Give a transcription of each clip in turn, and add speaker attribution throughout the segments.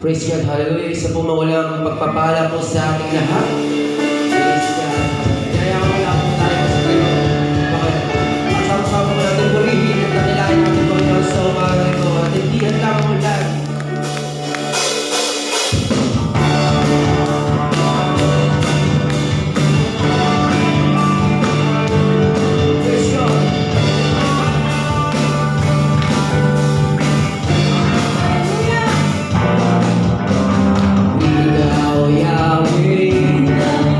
Speaker 1: Praise God, hallelujah. Isa po mawalang pagpapala po sa ating lahat. Praise God. Kaya wala po tayo sa kayo. Kasama-sama po natin purihin at nakilain natin po ito sa umaga ito. At hindi ang lang mo lang. Yahweh,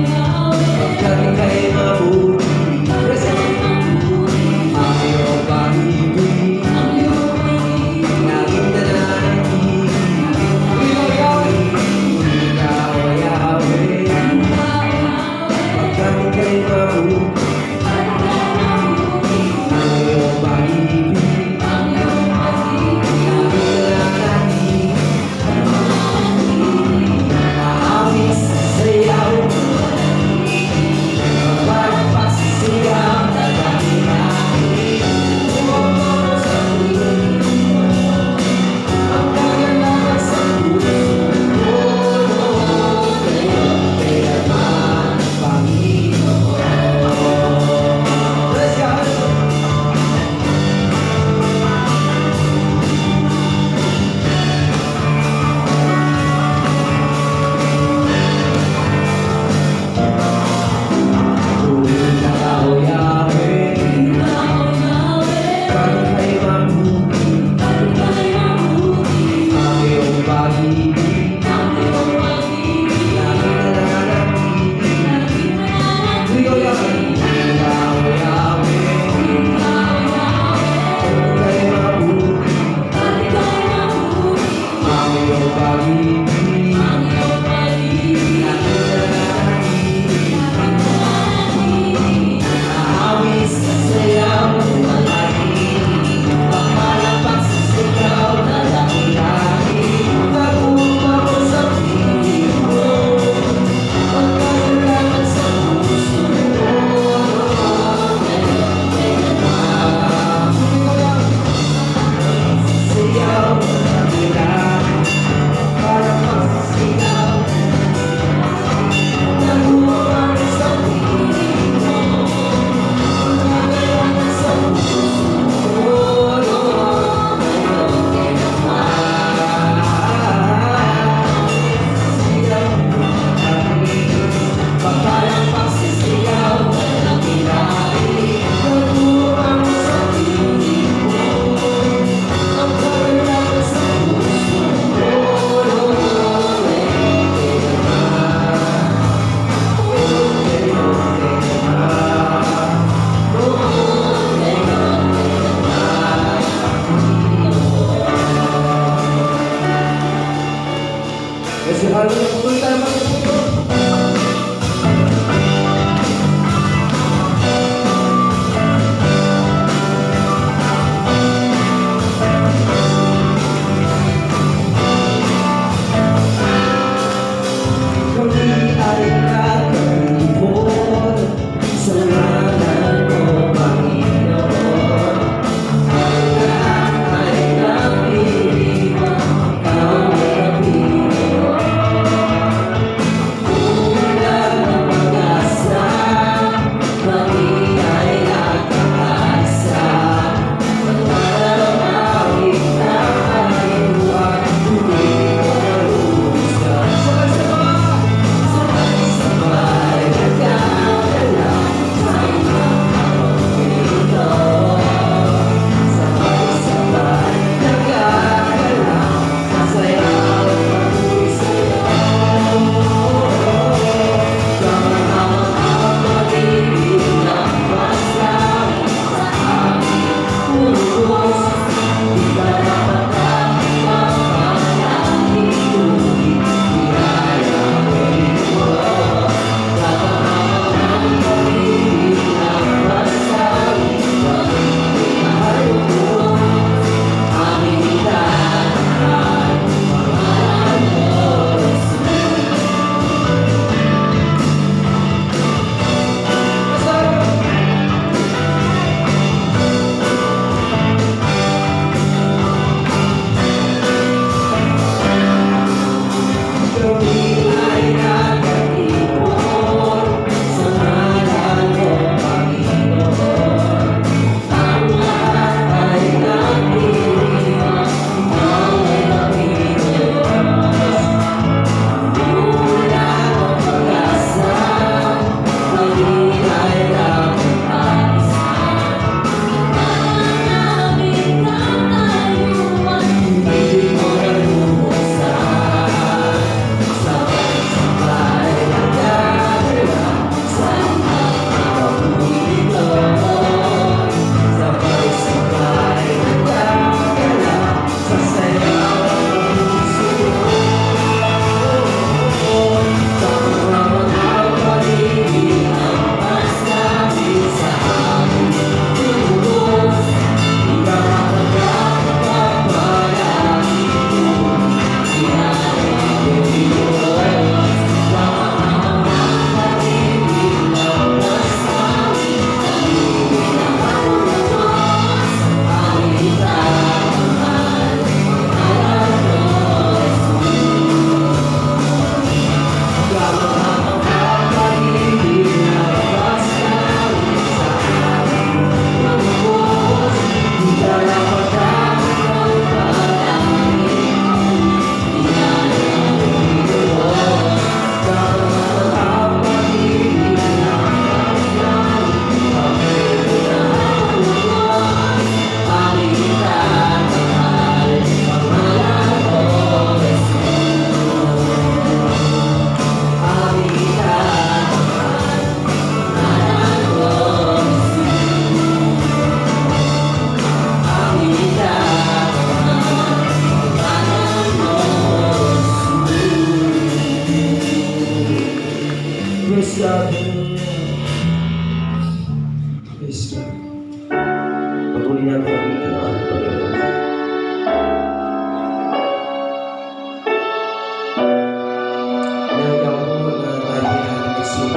Speaker 1: Praise God. Praise God. Patuloy natin ang ating Panginoon. Nagagawa mo na tayo pinag-isip.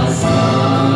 Speaker 2: Sa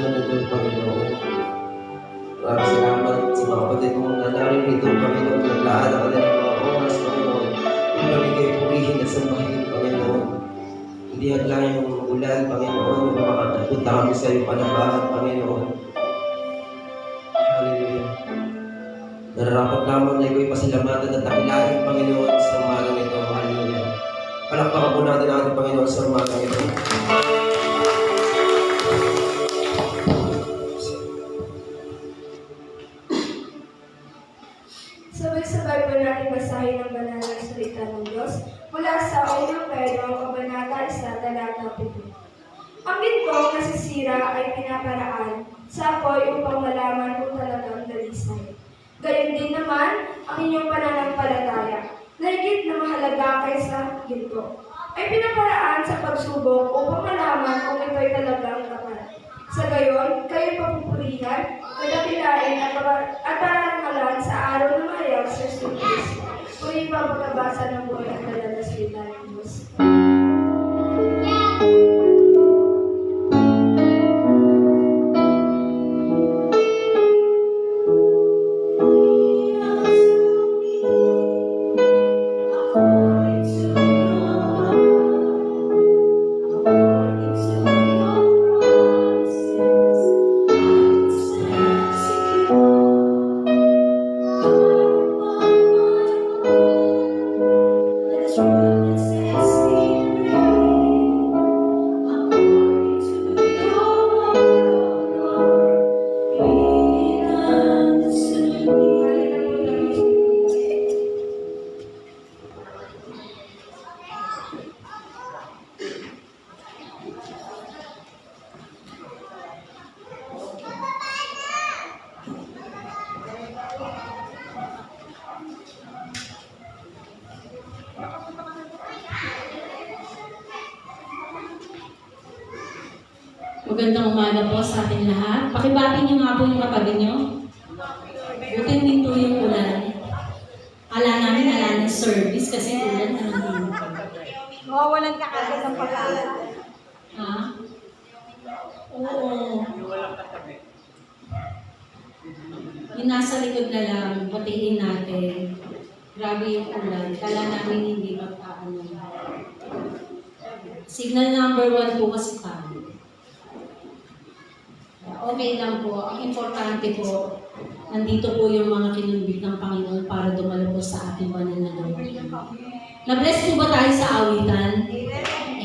Speaker 1: ganito, Panginoon. Maraming salamat sa mga kapatid kong nanarin dito, Panginoon. Naglaan ang kanilang mga oras, Panginoon. Ibigay purihin at sambahin, Panginoon. Hindi hadlang yung ulan, Panginoon. Makatapunta kami sa iyong panabahan, Panginoon. Hallelujah. Nararapat lamang na ikaw pasalamatan at takilain, Panginoon, sa umagang ito. Hallelujah. Palakpakan po natin ang ating Panginoon sa umagang ito.
Speaker 2: Sabay-sabay po natin basahin ang banal na salita ng Diyos mula sa unang Pedro, Kabanata 1, talata 7. Ang gintong nasisira ay pinaparaan sa apoy upang malaman kung talagang dalisay. Gayon din naman ang inyong pananampalataya, na higit na mahalaga kaysa ginto, ay pinaparaan sa pagsubok upang malaman kung ito'y talagang tapat. Sa gayon, kayo papupurihan, nadakilain at parangalan sa araw na mahayag sa Diyos. Muli pa pagkabasa ng buhay at talaga salita ng Diyos.
Speaker 3: Magandang umaga po sa ating lahat. Pakibati niyo nga po yung katabi niyo. Butin dito yung ulan. Ala namin, ala ng service kasi ulan na nandun.
Speaker 4: Oo, walang kakagad ng pag-aaral.
Speaker 3: Ha? Oo. Yung nasa likod na lang, batiin natin. Grabe yung ulan. Kala namin hindi magpaano. Signal number 1 po kasi tayo. Okay lang po. Ang importante po, nandito po yung mga kinumbit ng Panginoon para dumalo po sa ating banal na lugar. Na-bless po ba tayo sa awitan?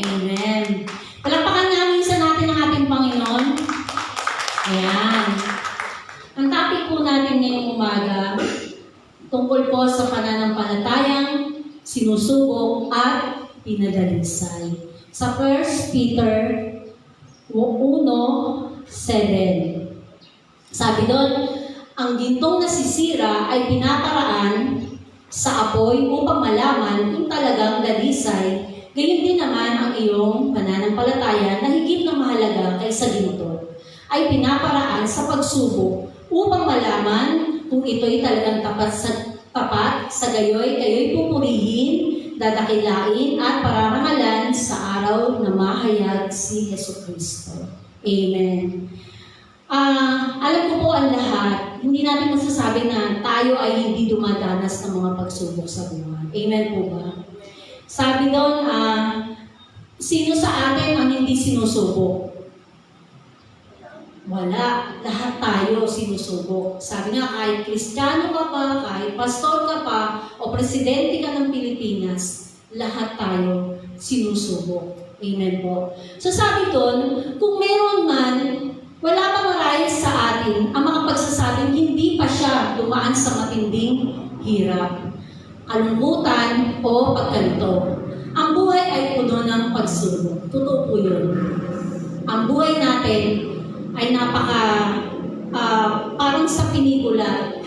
Speaker 3: Amen. Palakpakan namin sa natin ang ating Panginoon. Ayan. Ang topic po natin ngayong umaga, tungkol po sa pananampalatayang sinusubok at pinadalisay. Sa 1 Peter 1:7. Sabi doon, ang gintong nasisira ay pinaparaan sa apoy upang malaman kung talagang dalisay. Gayon din naman ang iyong pananampalataya na higit na mahalaga kaysa ginto ay pinaparaan sa pagsubok upang malaman kung ito'y talagang tapat sa gayoy, kayo'y pupurihin, dadakilain at pararangalan sa araw na mahayag si Jesucristo. Amen. Alam ko po ang lahat, hindi natin masasabi na tayo ay hindi dumadanas ng mga pagsubok sa buhay. Amen po ba? Sabi doon, sino sa atin ang hindi sinusubok? Wala. Lahat tayo sinusubok. Sabi nga, kahit Kristiyano ka pa, kahit pastor ka pa, o presidente ka ng Pilipinas, lahat tayo sinusubok. Amen po. So sabi doon, kung meron man, wala pa marahil sa atin ang mga pagsasabing hindi pa siya dumaan sa matinding hirap, kalungkutan o pagkalito. Ang buhay ay puno ng pagsubok. Totoo po yun. Ang buhay natin ay parang sa pelikula.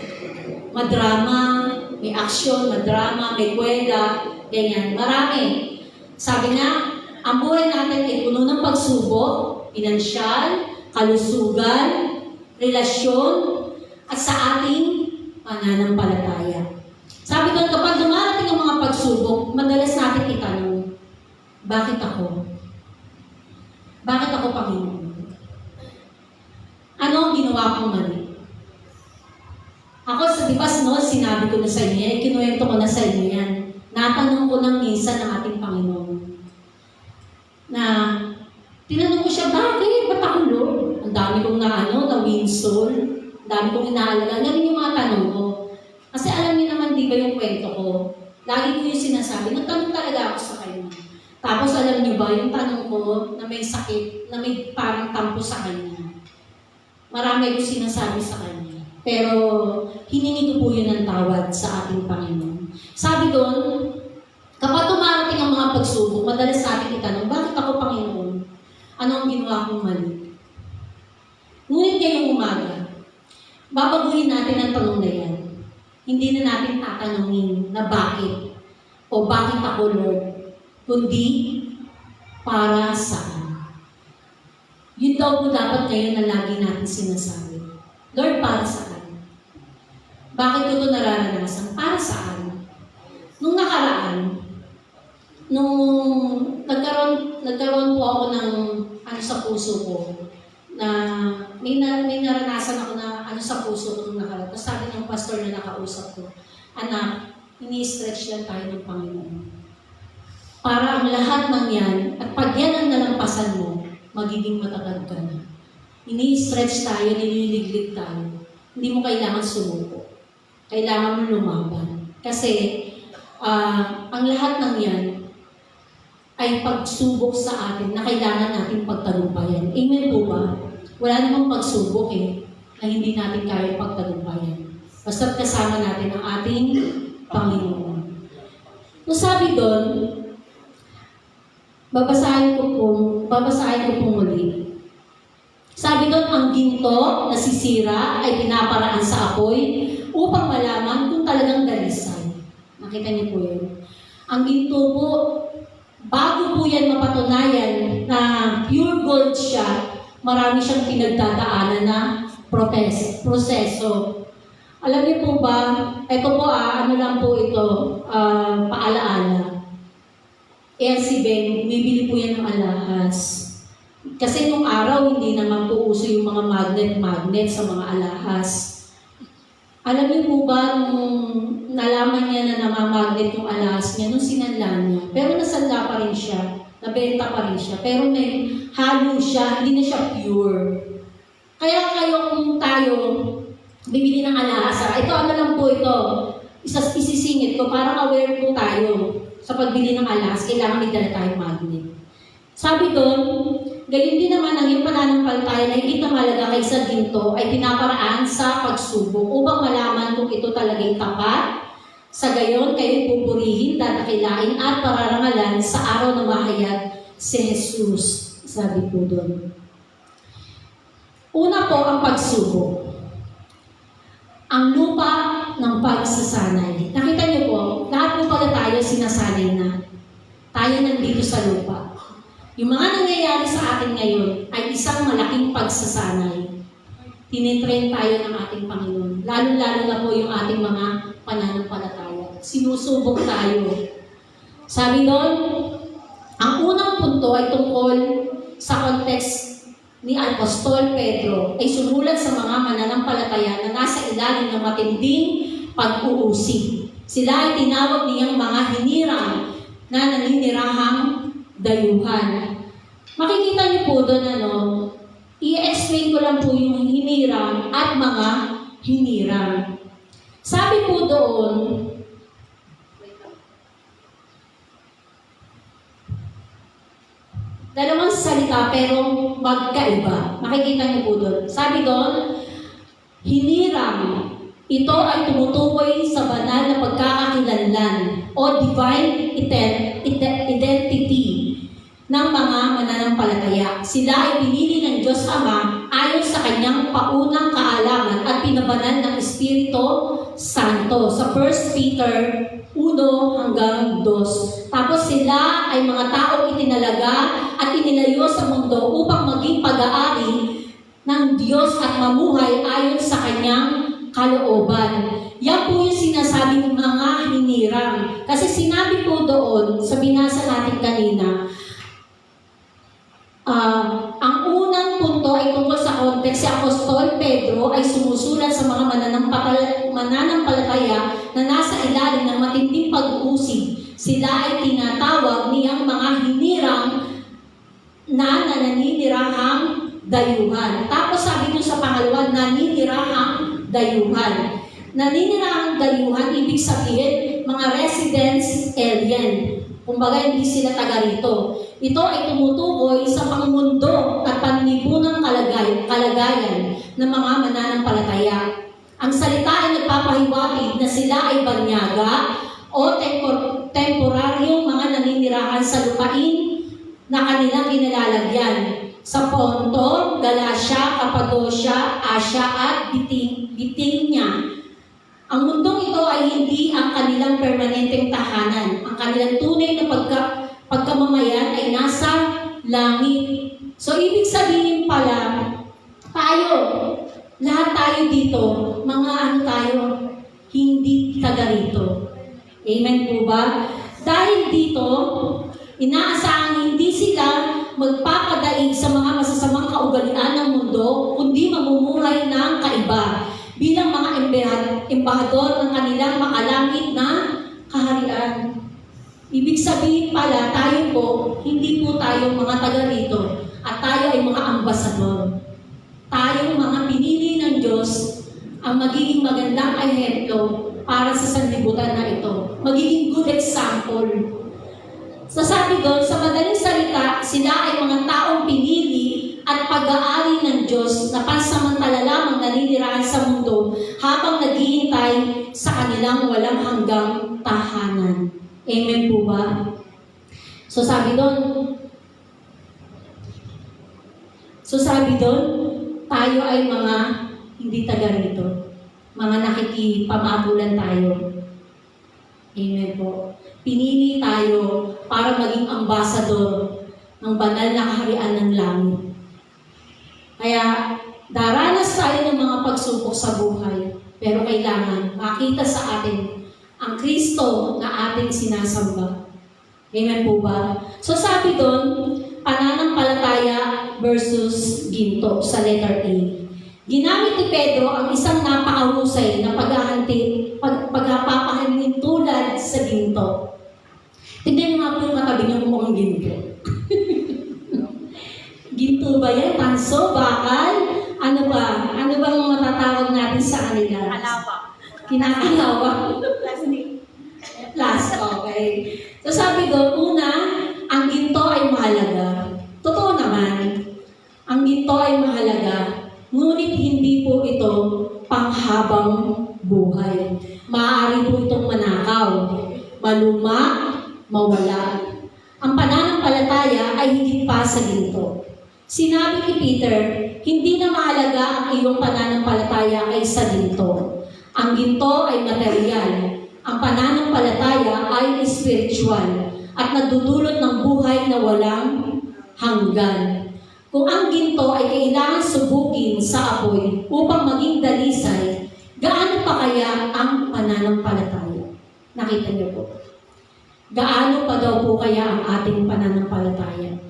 Speaker 3: Madrama, may aksyon, madrama, may kwela, ganyan. Marami. Sabi nga, ang buhay natin ay puno ng pagsubok, pinansyal, kalusugan, relasyon, at sa ating pananampalataya. Sabi doon, kapag dumarating ang mga pagsubok, madalas natin itanong, bakit ako? Bakit ako, Panginoon? akong mali? Ako, di ba, no, sinabi ko na sa inyo yan, kinuwento ko na sa inyo yan. Natanong ko ng minsan ng ating Panginoon. Na, tinanong ko siya, bakit? Ba't ako, Lord? Ang dami kong na-win soul. Ang dami kong inaalaga. Ganun yung mga tanong ko. Kasi alam niyo naman, di ba yung kwento ko? Lagi ko yung sinasabi, nagtanong talaga ako sa kanya. Tapos alam niyo ba, yung tanong ko na may sakit, na may parang tampo sa kanya. Marami ko sinasabi sa kanya. Pero hiningi ko po yun ng tawad sa ating Panginoon. Sabi doon, kapag tumarating ang mga pagsubok, madalas sa ating itanong, bakit ako, Panginoon? Ano ang ginawa kong mali? Ngunit ngayong umaga, babaguhin natin ang tanong na yan. Hindi na natin tatanungin na bakit o bakit ako, Lord, kundi para saan. Yun daw po dapat ngayon na lagi natin sinasabi. Lord, para saan? Bakit ko ito nararanasan? Para saan? Nung nakaraan, nung nagkaroon po ako ng sa puso ko, na may naranasan ako na sa puso ko nung nakaraan. Tapos sabi ng pastor na nakausap ko, anak, ini-stretch lang tayo ng Panginoon. Para ang lahat ng yan, at pag yan ang nalampasan mo, magiging matatag ka na. Ini-stretch tayo, nililiglig tayo. Hindi mo kailangan sumuko. Kailangan mo lumaban. Kasi, ang lahat ng yan ay pagsubok sa atin na kailangan natin pagtagumpayan. Amen po ba? Wala namang pagsubok na hindi natin kaya pagtagumpayan. Basta't kasama natin ang ating Panginoon. So sabi doon, babasahin ko po muli. Sabi doon, ang ginto na sisira ay pinaparaan sa apoy upang malaman kung talagang dalisay. Nakita niyo po yun. Ang ginto po, bago po yan mapatunayan na pure gold siya, marami siyang pinagdadaanan na proseso. Alam niyo po ba, ito po ano lang po ito, paalaala. Si Ben, bumibili po yan ng alahas. Kasi nung araw, hindi naman po uso yung mga magnet sa mga alahas. Alam niyo po ba, nung nalaman niya na namamagnet yung alahas niya, nung sinanla niya, pero nasanla pa rin siya, nabenta pa rin siya, pero may halo siya, hindi na siya pure. Kaya kung tayo, bibili ng alahas, ito ano lang po ito, isisingit ko, parang aware po tayo sa pagbili ng alahas, kailangan may dala tayong magnet. Sabi doon, gayon din naman ang iyong pananampalataya na higit na malaga kaysa ginto ay pinaparaan sa pagsubok upang malaman kung ito talaga'y tapat. Sa gayon, kayo'y pupurihin, dadakilain at pararangalan sa araw na mahayag si Jesus. Sabi po doon. Una po ang pagsubok. Ang lupa ng pagsasanay. Nakita niyo po, lahat po pala tayo sinasanay na. Tayo nandito sa lupa. Yung mga nangyayari sa atin ngayon ay isang malaking pagsasanay. Tinitrain tayo ng ating Panginoon. Lalo-lalo na po yung ating mga pananampalataya. Sinusubok tayo. Sabi doon, ang unang punto ay tungkol sa context ni Apostol Pedro ay sumulat sa mga mananampalataya na nasa ilalim ng matinding pag-uusig. Sila ay tinawag niyang mga hinirang na naninirahang dayuhan. Makikita niyo po doon i-explain ko lang po yung hinirang at mga hinirang. Sabi po doon, dalawang salita pero magkaiba. Makikita niyo po doon. Sabi doon, hinirang. Ito ay tumutukoy sa banal na pagkakakilanlan o divine identity ng mga mananampalataya. Sila ay pinili ng Diyos Ama ayon sa kanyang paunang kaalaman at pinabanal ng Espiritu Santo sa 1 Peter 1 hanggang 2. Tapos sila ay mga taong itinalaga at inilayo sa mundo upang maging pag-aari ng Diyos at mamuhay ayon sa kanyang kalooban. Yan po yung sinasabing mga hinirang. Kasi sinabi po doon, sa binasa natin kanina, ang unang punto ay tungkol sa context na si Apostol Pedro ay sumusulat sa mga mananampalataya na nasa ilalim ng matinding pag-uusig. Sila ay tinatawag niyang mga hinirang na naninirahang dayuhan. Tapos sabi doon sa pangalawa, naninirahang dayuhan. Naninirahang dayuhan, ibig sabihin, mga residence alien. Kumbaga, hindi sila taga rito. Ito ay tumutukoy sa pangmundo at panlipunang kalagayan ng mga mananampalataya. Ang salita ay nagpapahiwatig na sila ay banyaga o temporaryong mga naninirahan sa lupain na kanilang kinalalagyan sa Ponto, Galacia, Cappadocia, Asia at Bithynia. Ang mundong ito ay hindi ang kanilang permanenteng tahanan. Ang kanilang tunay na pagkamamayan ay nasa langit. So, ibig sabihin pala, lahat tayo dito, mga tayo, hindi taga rito. Amen po ba? Dahil dito, inaasahang hindi sila magpapadaig sa mga masasamang kaugalian ng mundo, kundi mamumuhay ng kaiba bilang mga embahador ng kanilang makalangit na kaharian. Ibig sabihin pala, tayo po, hindi po tayo mga taga rito at tayo ay mga ambasador. Tayo mga pinili ng Diyos ang magiging magandang ehemplo para sa sanlibutan na ito. Magiging good example. Sasabi doon, sa madaling salita, sila ay mga taong pinili at pag-aari ng Diyos na pansamantala lamang naninirahan sa mundo habang naghihintay sa kanilang walang hanggang tahanan. Amen po ba? So sabi doon, tayo ay mga hindi taga rito. Mga nakikipamabulan tayo. Amen po. Pinili tayo para maging ambasador ng banal na kaharian ng langit. Kaya daranas tayo ng mga pagsubok sa buhay, pero kailangan makita sa atin ang Kristo na ating sinasamba. Amen po ba? So sabi doon, pananampalataya versus ginto sa letter A. Ginamit ni Pedro ang isang napakahusay na pagpapahalin tulad sa ginto. Tignan niyo nga po yung katabi niyo kung mukhang ginto. Ginto ba yan? Tanso? Bakal? Ano ba? Ano ba ang matatawag natin sa kanila?
Speaker 4: Alawa.
Speaker 3: Kinakalawa? Plastic. Okay. So sabi doon, una, ang ginto ay mahalaga. Totoo naman, ang ginto ay mahalaga. Ngunit hindi po ito panghabang buhay. Maaari po itong manakaw, maluma, mawala. Ang pananampalataya ay higit pa sa ginto. Sinabi ni Peter, hindi na mahalaga ang iyong pananampalataya ay sa ginto. Ang ginto ay material. Ang pananampalataya ay spiritual at nagdudulot ng buhay na walang hanggan. Kung ang ginto ay kailangan subukin sa apoy upang maging dalisay, gaano pa kaya ang pananampalataya? Nakita niyo po. Gaano pa daw po kaya ang ating pananampalataya?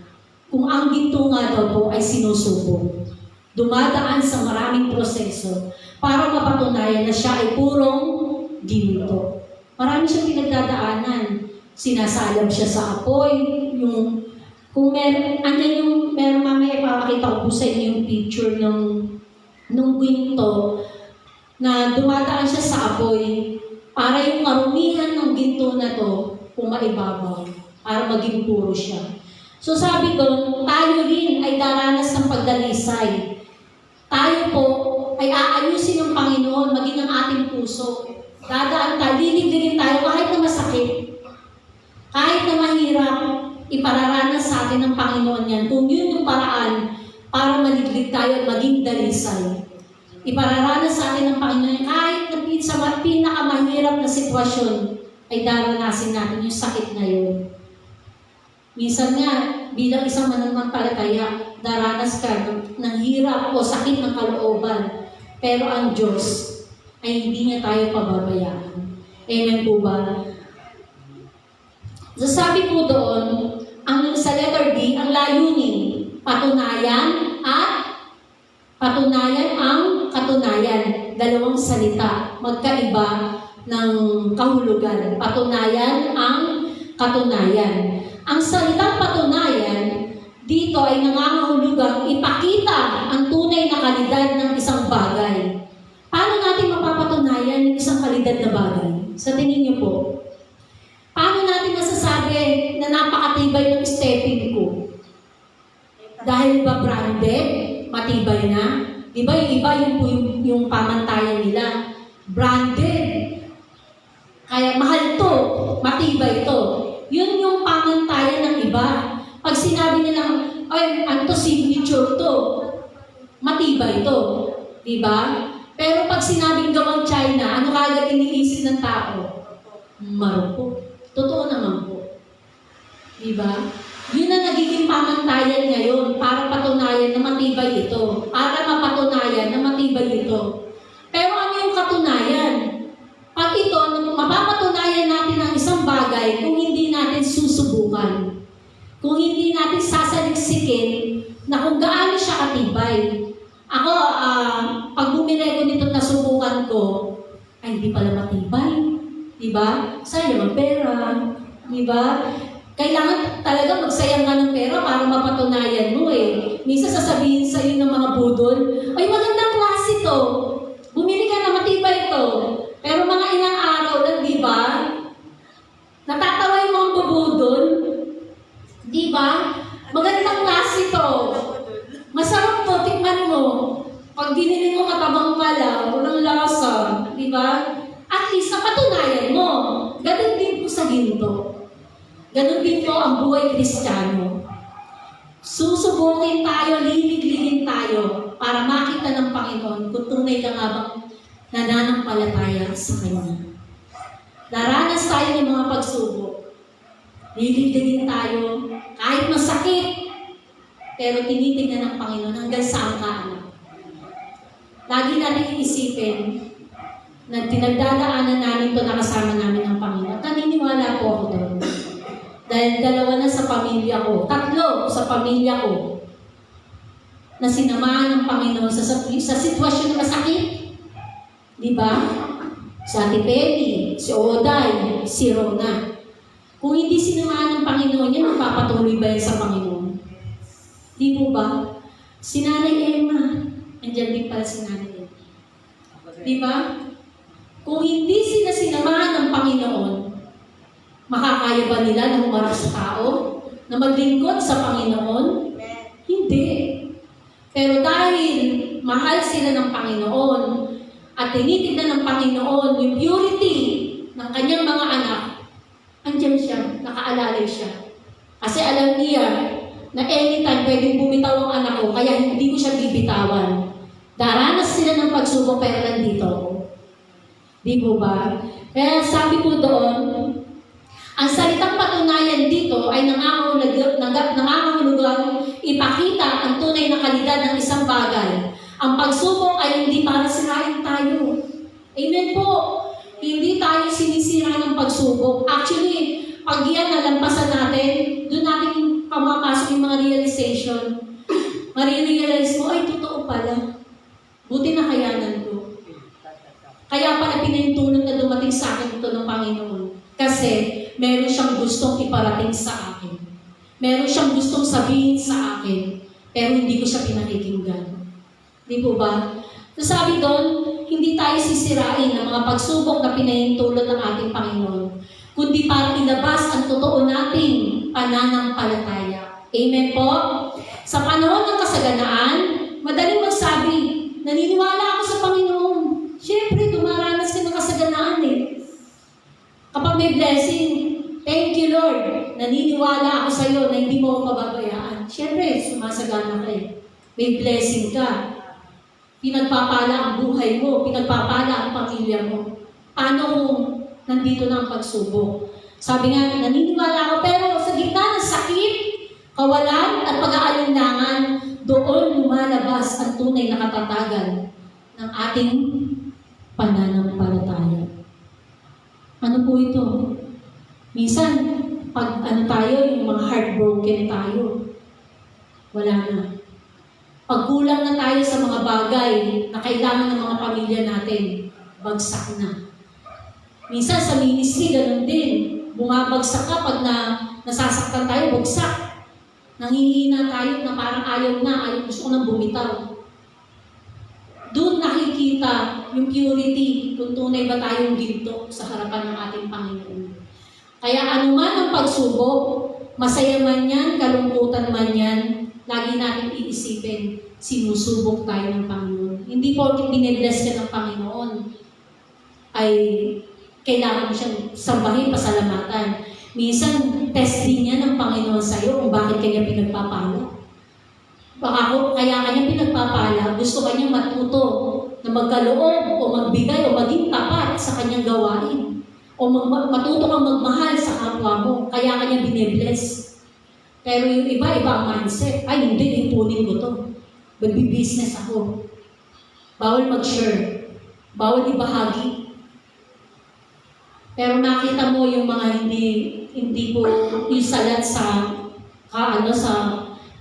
Speaker 3: Kung ang ginto nga daw po ay sinusubok, dumadaan sa maraming proseso para mapatunayan na siya ay purong ginto. Marami siyang pinagdadaanan. Sinasalab siya sa apoy, kung meron mamaya ipapakita ko po sa inyo yung picture nung ginto na dumadaan siya sa apoy para yung karumihan ng ginto na to maibabaw para maging puro siya. So sabi doon, tayo rin ay daranas ng pagdalisay. Tayo po ay aayusin ng Panginoon maging ang ating puso. Dadaan tayo, liligligin tayo kahit na masakit. Kahit na mahirap, ipararanas sa atin ng Panginoon yan. Kung yun yung paraan para maliglig tayo at maging dalisay. Ipararanas sa atin ng Panginoon kahit na sa pinakamahirap na sitwasyon ay daranasin natin yung sakit na yun. Minsan nga, bilang isang mananampalataya, daranas ka ng hirap o sakit ng kalooban. Pero ang Diyos ay hindi niya tayo pababayaan. Amen po ba? So sabi po doon, sa letter D, ang layunin, patunayan at Patunayan ang katunayan. Dalawang salita, magkaiba ng kahulugan. Patunayan ang katunayan. Ang salitang patunayan, dito ay nangangahulugang ipakita ang tunay na kalidad ng isang bagay. Paano natin mapapatunayan yung isang kalidad na bagay? Sa tingin niyo po, paano natin masasabi na napakatibay ng stepping ko? Dahil ba branded? Matibay na? Diba yung iba yung pamantayan nila? Branded. Kaya mahal to, matibay to. Yun yung pamantayan ng iba. Pag sinabi nilang, ay, ano to, signature to, matibay to. Diba? Pero pag sinabing gawang China, ano kagad iniisip ng tao? Marupok. Totoo naman po. Diba? Yun ang nagiging pamantayan ngayon para patunayan na matibay ito. Para mapatunayan na matibay ito. Pero ano yung katunayan? Pag ito, mapapatunayan natin ang isang bagay kung hindi natin susubukan. Kung hindi natin sasaliksikin na kung gaano siya katibay. Ako, pag bumili ko nito na subukan ko, ay hindi pala matibay. Diba? Sayang ang pera. Diba? Kailangan talaga magsayang ka ng pera para mapatunayan mo eh. Minsan sasabihin sa iyo ng mga budol, ay magandang klase to. Bumili ka na, matibay to. Pero mga ilang araw lang, di ba? Natatawa yung mga bubudol. Di ba? Magandang klase to. Masarap to, tikman mo. Pag binili mo matabang pala, walang lasa. Di ba? At least napatunayan mo. Ganun din po sa ginto. Ganun din po ang buhay Kristiyano. Susubukin tayo, lilig-ligin tayo para makita ng Panginoon kung tunay ka nga bang nananampalataya sa Kanya. Daranas tayo ng mga pagsubok. Lilig-ligin tayo kahit masakit, pero tinitingnan ng Panginoon hanggang saan ka anak. Lagi natin iisipin na tinagdadaanan namin ito na kasama namin ng Panginoon. Naniniwala po ako doon. Dahil 2 na sa pamilya ko, 3 sa pamilya ko, na sinamahan ng Panginoon sa sitwasyon na masakit. Di ba? Si Ate Penny, si Oday, si Rona. Kung hindi sinamahan ng Panginoon yan, magpapatuloy ba yan sa Panginoon? Di po ba? Si Nanay Emma, andyan din pala si Nanay Emma. Di ba? Kung hindi sila sinamahan ng Panginoon, makakaya ba nila na humarap sa tao? Na maglingkod sa Panginoon? Hindi. Pero dahil mahal sila ng Panginoon at tinitignan ng Panginoon yung purity ng kanyang mga anak, andyan siya, nakaalalay siya. Kasi alam niya na anytime pwedeng bumitaw ang anak ko, kaya hindi ko siya bibitawan. Daranas sila ng pagsubok pero nandito ako. Di po ba? Kaya sabi ko doon, ang salitang patunayan dito ay nangangahulugang ipakita ang tunay na kalidad ng isang bagay. Ang pagsubok ay hindi para sirain tayo. Amen po. Hindi tayo sinisira ng pagsubok. Actually, pag yan nalampasan natin, doon natin pamapasok yung mga realization. Marirealize mo, ay totoo pala. Buti na kayanan ko. Kaya pala pinahintulot na dumating sa akin ito ng Panginoon. Kasi meron siyang gustong iparating sa akin. Meron siyang gustong sabihin sa akin, pero hindi ko siya pinakikinggan. Di po ba? So sabi doon, hindi tayo sisirain ng mga pagsubok na pinahintulot ng ating Panginoon, kundi para ilabas ang totoo nating pananampalataya. Amen po? Sa panahon ng kasaganaan, madaling magsabi, naniniwala ako sa Panginoon. Siyempre, dumaranas ka ng kasaganaan eh. Kapag may blessing, thank you Lord, naniniwala ako sa iyo na hindi mo ako pababayaan. Siyempre, sumasagana ka eh. May blessing ka. Pinagpapala ang buhay mo, pinagpapala ang pamilya mo. Paano kung nandito na ang pagsubok? Sabi nga, naniniwala ako, pero sa gitna ng sakit, kawalan at pag-aalinlangan, doon lumalabas ang tunay na katatagan ng ating pananampalataya. Ano po ito? Minsan, pag tayo, yung mga heartbroken tayo, wala na. Pagkulang na tayo sa mga bagay na kailangan ng mga pamilya natin, bagsak na. Minsan sa ministry, ganun din. Bumabagsak ka pag nasasaktan tayo, bagsak. Nangihina tayo na parang ayaw, gusto ko nang bumitaw. Doon nakikita yung purity, kung tunay ba tayong ginto sa harapan ng ating Panginoon. Kaya anuman ang pagsubok, masaya man yan, kalungkutan man yan, lagi natin iisipin, sinusubok tayo ng Panginoon. Hindi porket binibless ka ng Panginoon, ay kailangan mo siyang sambahin, pasalamatan. Minsan, testing niya ng Panginoon sa'yo kung bakit kanya pinagpapala. Baka kaya kanya pinagpapala, gusto kanya matuto na magkaloob o magbigay o maging tapat sa kanyang gawain. O matuto kang magmahal sa kapwa mo, kaya kanya binibless. Pero yung iba ang mindset, ay hindi, ipunin ko to. Magbi-business ako. Bawal mag-share. Bawal ibahagi. Pero nakita mo yung mga hindi po yung salat sa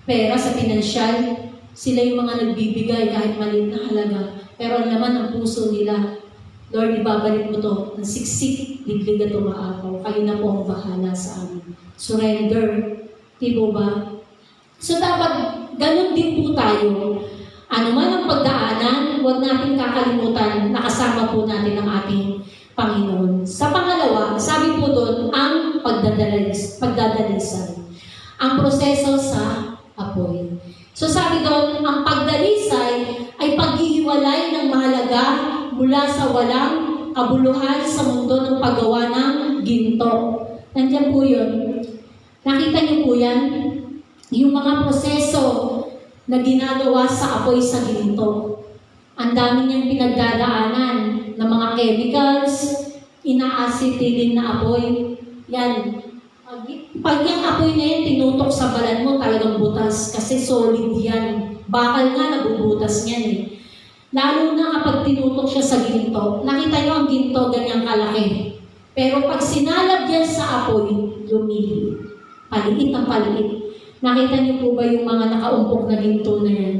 Speaker 3: pera, sa pinansyal, sila yung mga nagbibigay kahit maliit na halaga. Pero naman ang puso nila, Lord, ibabalik mo to. Ang siksik, liglig at umaapaw. Kayo na po ang bahala sa amin. Surrender. Di po ba? So dapat, ganun din po tayo. Ano man ang pagdaanan, huwag natin kakalimutan na kasama po natin ang ating Panginoon. Sa pangalawa, sabi po doon, ang pagdadalisay. Ang proseso sa apoy. So sabi doon, ang pagdalisay ay paghihiwalay ng mahalaga mula sa walang kabuluhan sa mundo ng paggawa ng ginto. Nandiyan po yun. Nakita niyo po yan? Yung mga proseso na ginagawa sa apoy sa ginto. Ang dami niyang pinagdadaanan ng mga chemicals, ina-acetylen na apoy. Yan. Pag yung apoy na yan, tinutok sa balat mo, talagang butas. Kasi solid yan. Bakal nga, nabubutas niyan eh. Lalo na kapag tinutok siya sa ginto. Nakita niyo ang ginto, ganyang kalaki. Pero pag sinalab yan sa apoy, lumili. Paliit ang paliit. Nakita niyo po ba yung mga nakaumpok na ginto na yan?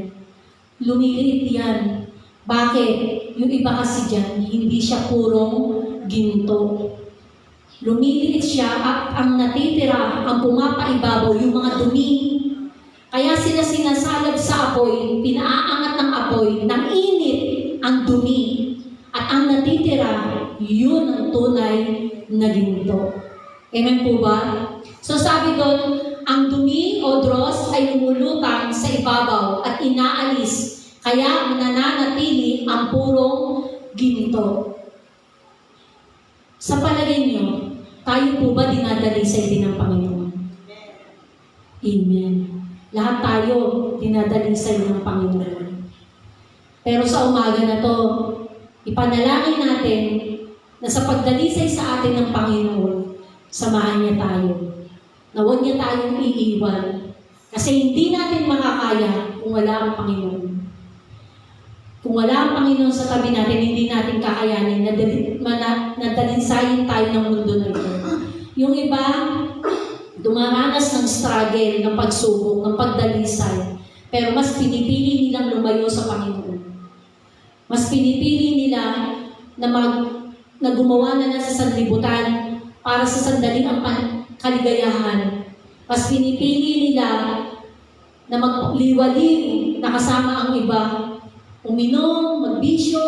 Speaker 3: Lumiliit yan. Bakit? Yung iba kasi dyan, hindi siya purong ginto. Lumiliit siya at ang natitira, ang pumapaibabaw, yung mga dumi. Kaya sila sinasalab sa apoy, pinaaangat ng apoy, ng init ang dumi. At ang natitira, yun ang tunay na ginto. Amen po ba? So sabi doon, ang dumi o dross ay lumulutang sa ibabaw at inaalis. Kaya nananatili ang purong ginto. Sa palagay niyo, tayo po ba dinadalisay din ng Panginoon? Amen. Lahat tayo dinadalisay ng Panginoon. Pero sa umaga na to, ipanalangin natin na sa pagdalisay sa atin ng Panginoon, samahan niya tayo. Na huwag niya tayong iiwan. Kasi hindi natin makakaya kung wala ang Panginoon. Kung wala ang Panginoon sa tabi natin, hindi natin kakayanin na dalinsayin tayo ng mundo na ito. Yung iba, dumaranas ng struggle, ng pagsubok, ng pagdalisay. Pero mas pinipili nilang lumayo sa Panginoon. Mas pinipili nila na gumawa na sa sanlibutan para sa sandaling ang kaligayahan. Mas pinipili nila na magliwaliw na kasama ang iba. Uminom, magbisyo,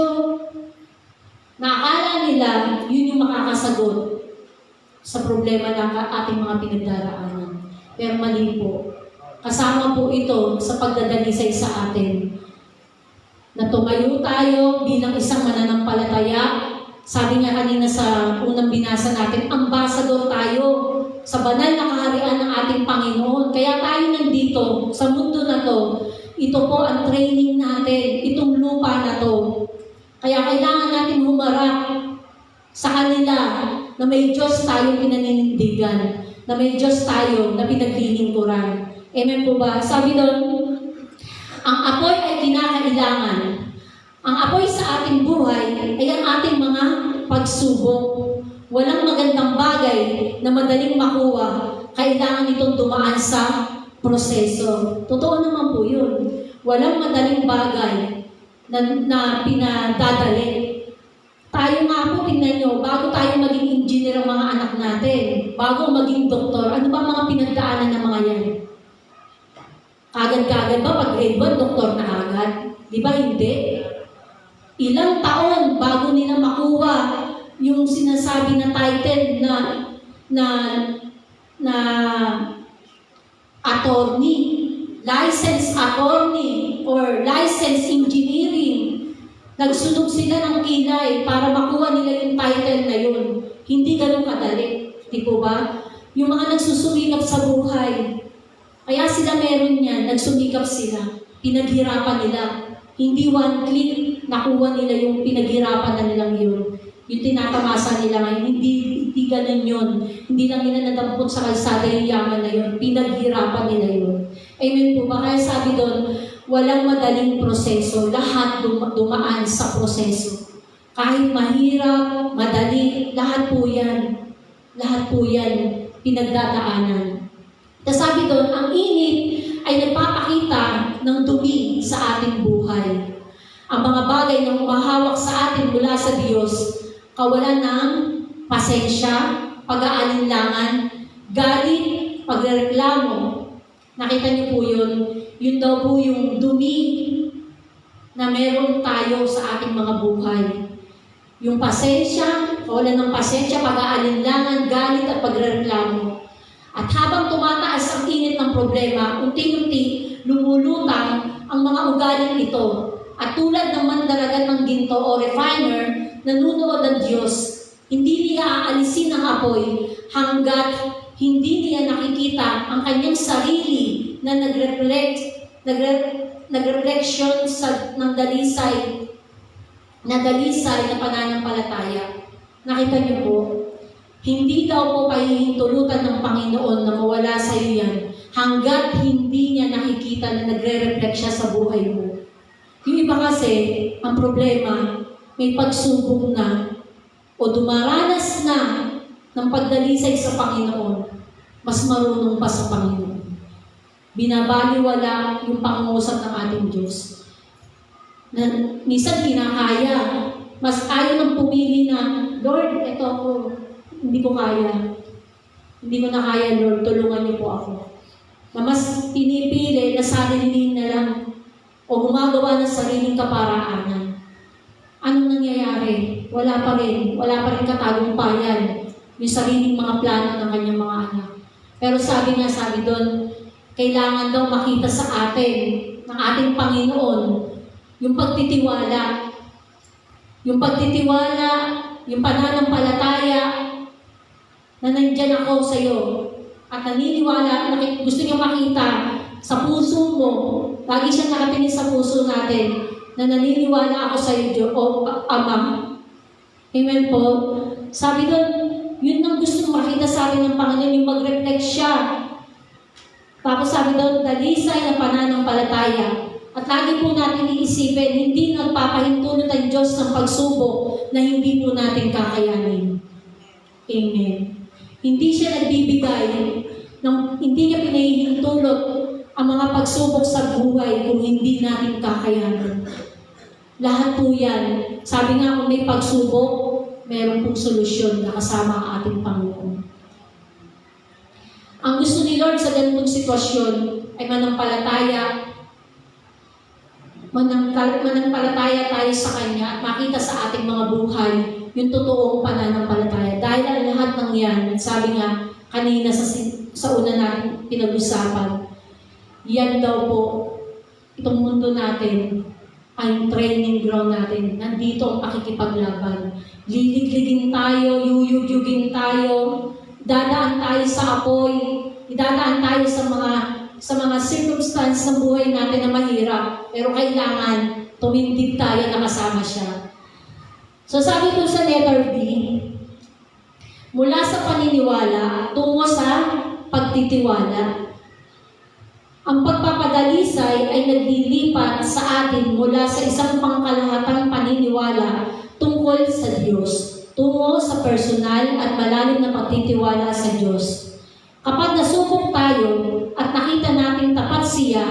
Speaker 3: na akala nila yun yung makakasagot sa problema ng ating mga pinagdaraanan. Pero mali po. Kasama po ito sa pagdadalisay sa atin. Na tumayo tayo bilang isang mananampalataya. Sabi nga kanina sa unang binasa natin, ambassador tayo sa banal na kaharian ng ating Panginoon. Kaya tayo nandito sa mundo na to. Ito po ang training natin, itong lupa na to. Kaya kailangan natin humarap sa kanila na may Diyos tayong pinaninindigan, na may Diyos tayo na pinaglilingkuran. Amen po ba? Sabi doon, ang apoy ay kinakailangan. Ang apoy sa ating buhay ay ang ating mga pagsubok. Walang magandang bagay na madaling makuha. Kailangan itong dumaan sa proseso. Totoo naman po yun. walang madaling bagay na pinadadali. Tayo nga po, tingnan nyo, bago tayo maging engineer ang mga anak natin, bago maging doktor, ano ba mga pinagdaanan ng mga yan? Kagad-kagad ba pag grade 1, doktor na agad? Di ba hindi? Ilang taon bago nila makuha yung sinasabi na title na attorney, licensed attorney, or licensed engineering. Nagsunog sila ng kilay para makuha nila yung title na yun. Hindi ganun kadali. Di po ba? Yung mga nagsusumikap sa buhay, kaya sila meron yan, nagsumikap sila. Pinaghirapan nila. Hindi one click, nakuha nila yung pinaghirapan na nilang yun. Yung tinatamasa nila ngayon, hindi ganun yun. Hindi lang nila nadampot sa kalsada yung yaman na yun. Pinaghirapan nila yun. Amen po ba? Kaya sabi doon, walang madaling proseso. Lahat dumaan sa proseso. Kahit mahirap, madali, lahat po yan. Lahat po yan pinagdadaanan. Tapos sabi doon, ang init ay nagpapakita ng dumi sa ating buhay. Ang mga bagay na humahawak sa atin mula sa Diyos, kawalan ng pasensya, pag-aalinlangan, galit, pagreklamo. Nakita niyo po yun? Yun daw po yung dumi na meron tayo sa ating mga buhay. Yung pasensya, kawalan ng pasensya, pag-aalinlangan, galit at pagreklamo. At habang tumataas ang init ng problema, unti-unti lumulutang ang mga ugaling ito. At tulad ng mandaragat ng ginto o refiner, nanunood ang Diyos, hindi niya aalisin ang apoy hanggat hindi niya nakikita ang kanyang sarili na nag-reflection ng dalisay na pananampalataya. Nakita niyo po, hindi daw po pahihintulutan ng Panginoon na mawala sa iyo yan hanggat hindi niya nakikita na nagre-reflect siya sa buhay mo. Yung iba kasi, ang problema, may pagsubok na o dumaranas na ng pagdalisay sa Panginoon, mas marunong pa sa Panginoon. Binabaliwala yung pangungusap ng ating Diyos. Na minsan kinakaya, mas ayaw ng pumili na, Lord, ito ako, hindi ko kaya. Hindi ko na kaya, Lord, tulungan niyo po ako. Na mas pinipili na sarili na lang o gumagawa ng sariling kaparaanan. Anong nangyayari? Wala pa rin katagumpayan yung sariling mga plano ng kanyang mga anak. Pero sabi doon, kailangan daw makita sa atin ng ating Panginoon yung pagtitiwala. Yung pagtitiwala, yung pananampalataya na nandyan ako sa iyo. At naniniwala, gusto niya makita sa puso mo. Lagi siyang nakatingin sa puso natin na naniniwala ako sa iyo, o Ama. Amen po. Sabi doon, yun ang gusto makita sa atin ng Panginoon, yung mag-reflect siya. Tapos sabi doon, dalisay na pananampalataya. At lagi po natin iisipin, hindi nagpapahintulot ang Diyos ng pagsubok na hindi po natin kakayanin. Amen. Hindi siya nagbibigay, hindi niya pinahihintulot ang mga pagsubok sa buhay kung hindi natin kakayanin. Lahat po yan. Sabi nga kung may pagsubok, meron pong solusyon na kasama ang ating Panginoon. Ang gusto ni Lord sa ganitong sitwasyon ay manampalataya tayo sa Kanya at makita sa ating mga buhay yung totoong pananampalataya. Dahil ang lahat ng yan, sabi nga kanina sa una natin pinag-usapan, yan daw po, itong mundo natin, ay training ground natin. Nandito ang pakikipaglaban. Liligligin tayo, yuyugyugin tayo, dadaan tayo sa apoy, idadaan tayo sa mga circumstance ng buhay natin na mahirap, pero kailangan tumindig tayo na kasama siya. So sabi ko sa letter B, mula sa paniniwala tungo sa pagtitiwala. Ang pagpapadalisay ay naglilipat sa atin mula sa isang pangkalahatang paniniwala tungkol sa Diyos, tungo sa personal at malalim na pagtitiwala sa Diyos. Kapag nasubok tayo at nakita natin tapat siya,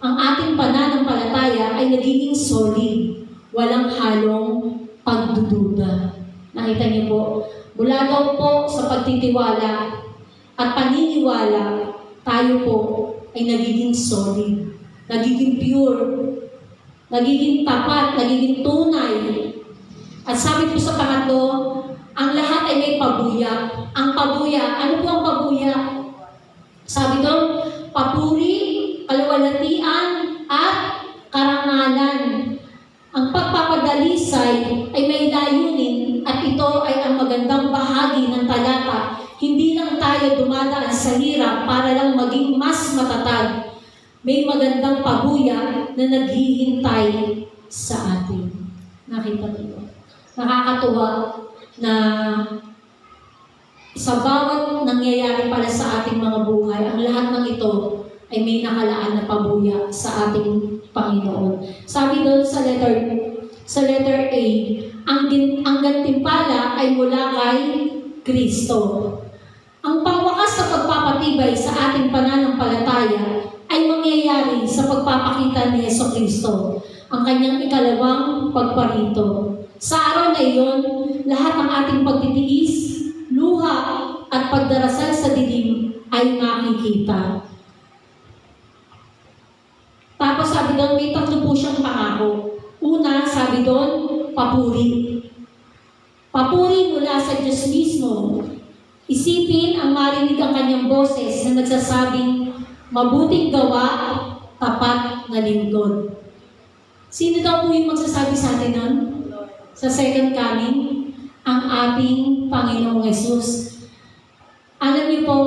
Speaker 3: ang ating pananampalataya ay nagiging solid, walang halong pagdududa. Nakita niyo po, mula daw po sa pagtitiwala at paniniwala, tayo po ay nagiging solid, nagiging pure, nagiging tapat, nagiging tunay. At sabi po sa pangatlo, ang lahat ay may pabuya. Ang pabuya, ano po ang pabuya? Sabi doon, papuri, kaluwalhatian, at karangalan. Ang pagpapadalisay ay may layunin at ito ay ang magandang bahagi ng talata. Hindi lang tayo dumadaan sa hirap para lang maging mas matatag. May magandang pabuya na naghihintay sa atin. Nakita niyo? Nakakatuwa na sa bawat nangyayari pala sa ating mga buhay, ang lahat ng ito ay may nakalaan na pabuya sa ating Panginoon. Sabi doon sa letter A, ang gantimpala ay mula kay Kristo. Ang pangwakas sa pagpapatibay sa ating pananampalataya ay mangyayari sa pagpapakita ni Jesucristo, ang kanyang ikalawang pagparito. Sa araw na iyon, lahat ng ating pagtitiis, luha at pagdarasal sa dilim ay makikita. Tapos sabi doon, may tatlo po siyang pangako. Una, sabi doon, papuri. Papuri mula sa Diyos mismo. Isipin ang marinig ang kanyang boses na nagsasabing, mabuting gawa, tapat na lingkod. Sino daw po yung magsasabi sa atin nun? Sa second coming? Ang ating Panginoong Yesus. Alam niyo po,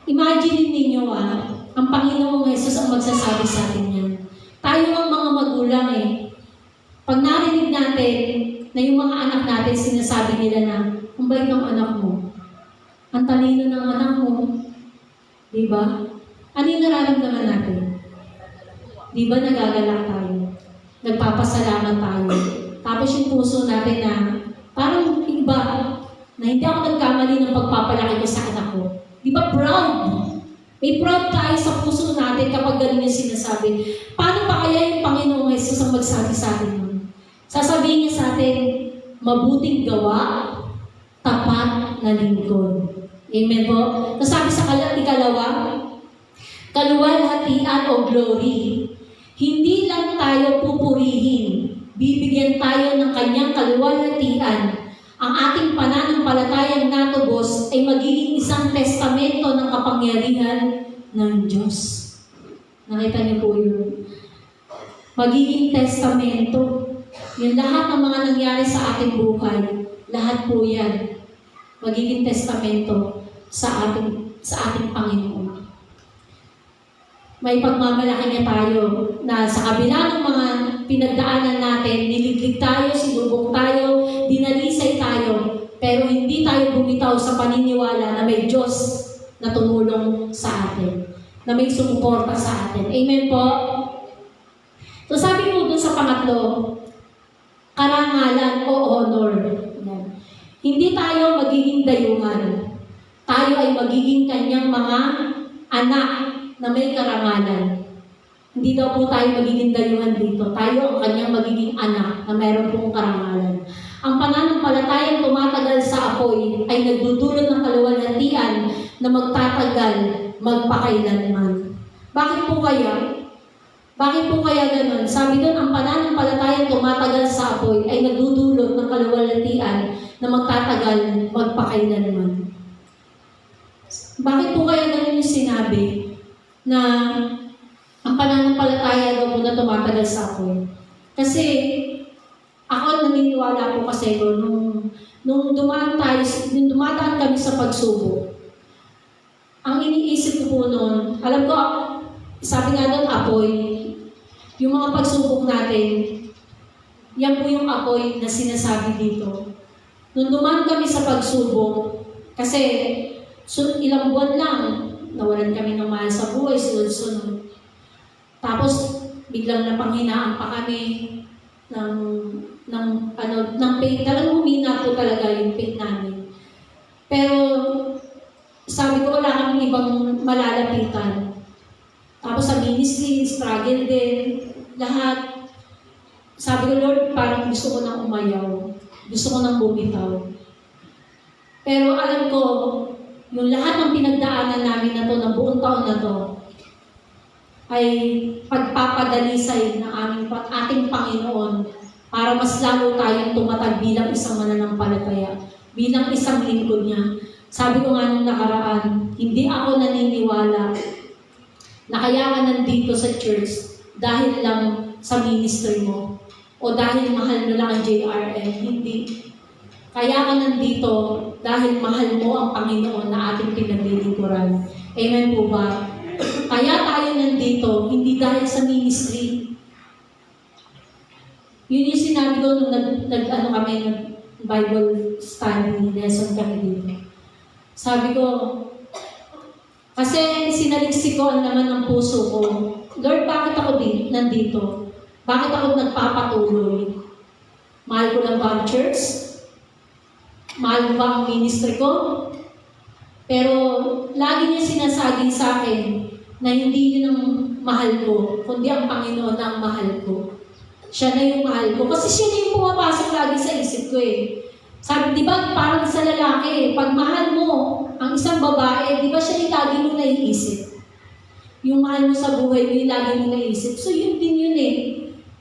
Speaker 3: imagine ninyo ang Panginoong Yesus ang magsasabi sa atin yan. Tayo ang mga magulang Pag narinig natin na yung mga anak natin sinasabi nila na, ang bait ng anak mo, ang talino ng anak mo, di ba? Ano yung nararamdaman natin? Di ba nagagalak tayo? Nagpapasalamat tayo. Tapos yung puso natin na parang iba, na hindi ako nagkamali ng pagpapalaki ko sa anak ko. Di ba proud? May proud tayo sa puso natin kapag ganun yung sinasabi. Paano pa kaya yung Panginoong Jesus ang magsabi sa atin nun? Sasabihin niya sa atin, mabuting gawa, tapat na lingkod. Amen po? Nasabi sa ikalawa, kaluwalhatian o glory. Hindi lang tayo pupurihin, bibigyan tayo ng kanyang kaluwalhatian. Ang ating pananampalatayang natubos ay magiging isang testamento ng kapangyarihan ng Diyos. Nakita niyo po yun? Magiging testamento. Yung lahat ng mga nangyari sa ating buhay, lahat po yan, magiging testamento sa ating Panginoon. May pagmamalaki niya tayo na sa kabila ng mga pinagdaanan natin, niliglig tayo, sinubok tayo, dinalisay tayo, pero hindi tayo bumitaw sa paniniwala na may Diyos na tumulong sa atin, na may sumuporta sa atin. Amen po? So sabi mo dun sa pangatlo, karangalan o honor. Hindi tayo magiging dayuhan. Tayo ay magiging kanyang mga anak na may karangalan. Hindi daw po tayo magiging dayuhan dito. Tayo ang kanyang magiging anak na mayroon pong karangalan. Ang pananampalatayang tumatagal sa apoy ay nagdudulot ng kaluwalhatian na magtatagal magpakailanman. Bakit po kaya? Bakit po kaya ganun? Sabi doon, ang pananampalatayang tumatagal sa apoy ay nagdudulot ng kaluwalhatian na magtatagal magpakailanman. Bakit po kaya ganun yung sinabi na ang pananampalataya daw po na tumatagal sa apoy? Kasi ako naniniwala po kasi nung dumadaan kami sa pagsubok, ang iniisip ko po noon, alam ko, sabi nga doon, apoy. Yung mga pagsubok natin, yan po yung apoy na sinasabi dito. Nung dumaan kami sa pagsubok, kasi ilang buwan lang, nawalan kami ng mahal sa buhay, sunod-sunod. Tapos, biglang napanghinaan pa kami ng pain. Talagang humina po talaga yung pain namin. Pero, sabi ko, wala kaming ibang malalapitan. Tapos sa ministry, struggle din. Lahat. Sabi ko, Lord, parang gusto ko nang umayaw. Gusto ko nang bumitaw. Pero alam ko, yung lahat ng pinagdaanan namin na to, ng buong taon na to, ay pagpapadalisay ng ating Panginoon para mas lalo tayong tumatag bilang isang mananampalataya, bilang isang lingkod niya. Sabi ko nga nung nakaraan, hindi ako naniniwala na kaya ka nandito sa church dahil lang sa ministry mo o dahil mahal mo lang ang JRN. Hindi. Kaya ka nandito dahil mahal mo ang Panginoon na ating pinaglilingkuran. Amen po ba? Kaya tayo nandito, hindi dahil sa ministry. Yun yung sinabi ko nung Bible study lesson kami dito. Sabi ko, kasi sinaliksik ko ang laman ng puso ko. Lord, bakit ako nandito? Bakit ako nagpapatuloy? Mahal ko lang ba ang church? Mahal ko ba ang ministry ko? Pero lagi niya sinasagin sa akin na hindi yun ang mahal ko, kundi ang Panginoon ang mahal ko. Siya na yung mahal ko. Kasi siya na yung pumapasok lagi sa isip ko eh. Sabi, di ba parang sa lalaki, pag mahal mo ang isang babae, di ba siya yung lagi mo naiisip? Yung mahal mo sa buhay mo, yung lagi mo naiisip. So yun din yun eh.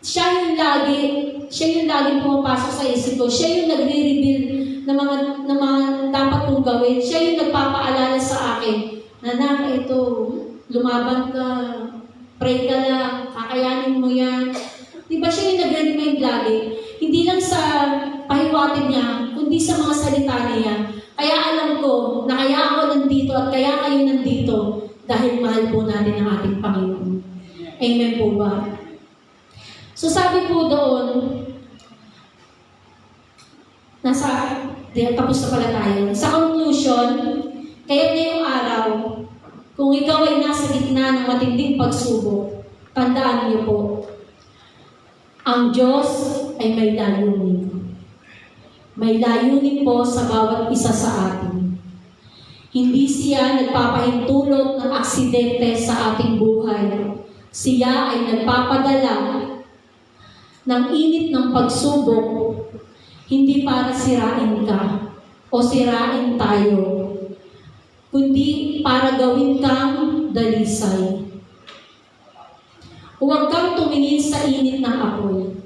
Speaker 3: Siya yung lagi pumapasok sa isip ko. Siya yung nagre-reveal ng mga dapat kong gawin. Siya yung nagpapaalala sa akin na ito, lumaban ka, pray ka lang, kakayanin mo yan. Diba siya yung nag-remind lagi? Hindi lang sa pahiwatig niya, kundi sa mga salita niya. Kaya alam ko na kaya ako nandito at kaya kayo nandito dahil mahal po natin ang ating Panginoon. Amen po ba? So sabi po doon, tapos na pala tayo. Sa conclusion, kaya't ngayong araw, kung ikaw ay nasa gitna ng matinding pagsubok, tandaan niyo po, ang Diyos ay may layunin. May layunin po sa bawat isa sa atin. Hindi siya nagpapahintulot ng aksidente sa ating buhay. Siya ay nagpapadala ng init ng pagsubok, hindi para sirain ka o sirain tayo, kundi para gawin kang dalisay. Huwag kang tumingin sa init ng apoy.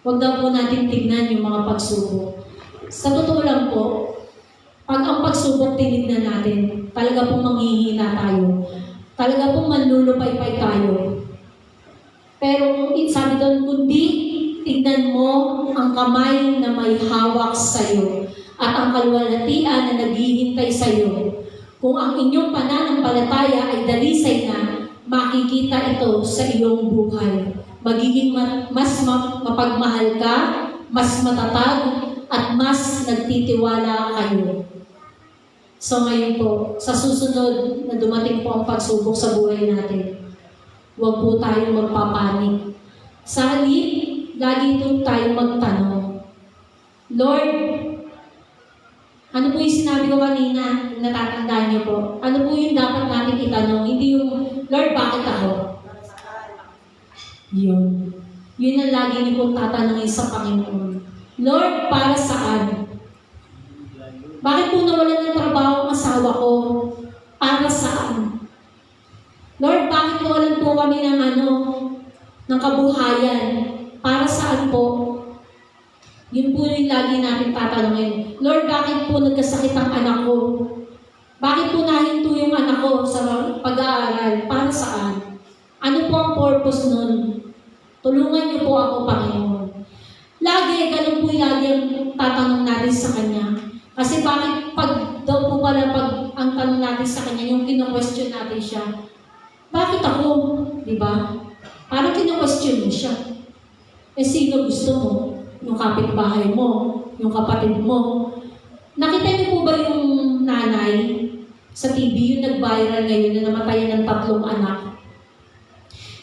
Speaker 3: Huwag daw po natin tignan yung mga pagsubok. Sa totoo lang po, pag ang pagsubok tinignan natin, talaga pong manghihina tayo. Talaga pong manlulupay-pay tayo. Pero sabi doon, kundi tignan mo ang kamay na may hawak sa iyo at ang kalwalhatian na naghihintay sa iyo. Kung ang inyong pananampalataya ay dalisay na, makikita ito sa iyong buhay. Magiging mas mapagmahal ka, mas matatag, at mas nagtitiwala kayo. So ngayon po, sa susunod na dumating po ang pagsubok sa buhay natin, huwag po tayong magpapanik. Sa halip, lagi itong tayong magtanong, Lord, ano po yung sinabi ko kanina, natatandaan niyo po? Ano po yung dapat natin itanong? Hindi yung, Lord, bakit ako? Yun. Yun ang lagi niyo pong tatanungin sa Panginoon. Lord, para saan? Bakit po nawalan ng trabaho ang asawa ko? Para saan? Lord, bakit nawalan po kami ng kabuhayan? Para saan po? Yun po yung lagi natin tatanungin. Lord, bakit po nagkasakit ang anak ko? Bakit po nahinto yung anak ko sa pag-aaral? Para saan? Ano po ang purpose nun? Tulungan niyo po ako, Panginoon. Lagi, ganun po lagi ang tatanong natin sa Kanya. Kasi bakit pag ang tanong natin sa Kanya, yung kino-question natin siya, bakit ako? Diba? Parang kino-question mo siya. Sino gusto mo? Yung kapitbahay mo, yung kapatid mo. Nakita niyo po ba yung nanay sa TV, yung nag-viral ngayon na namatayan ng 3 anak?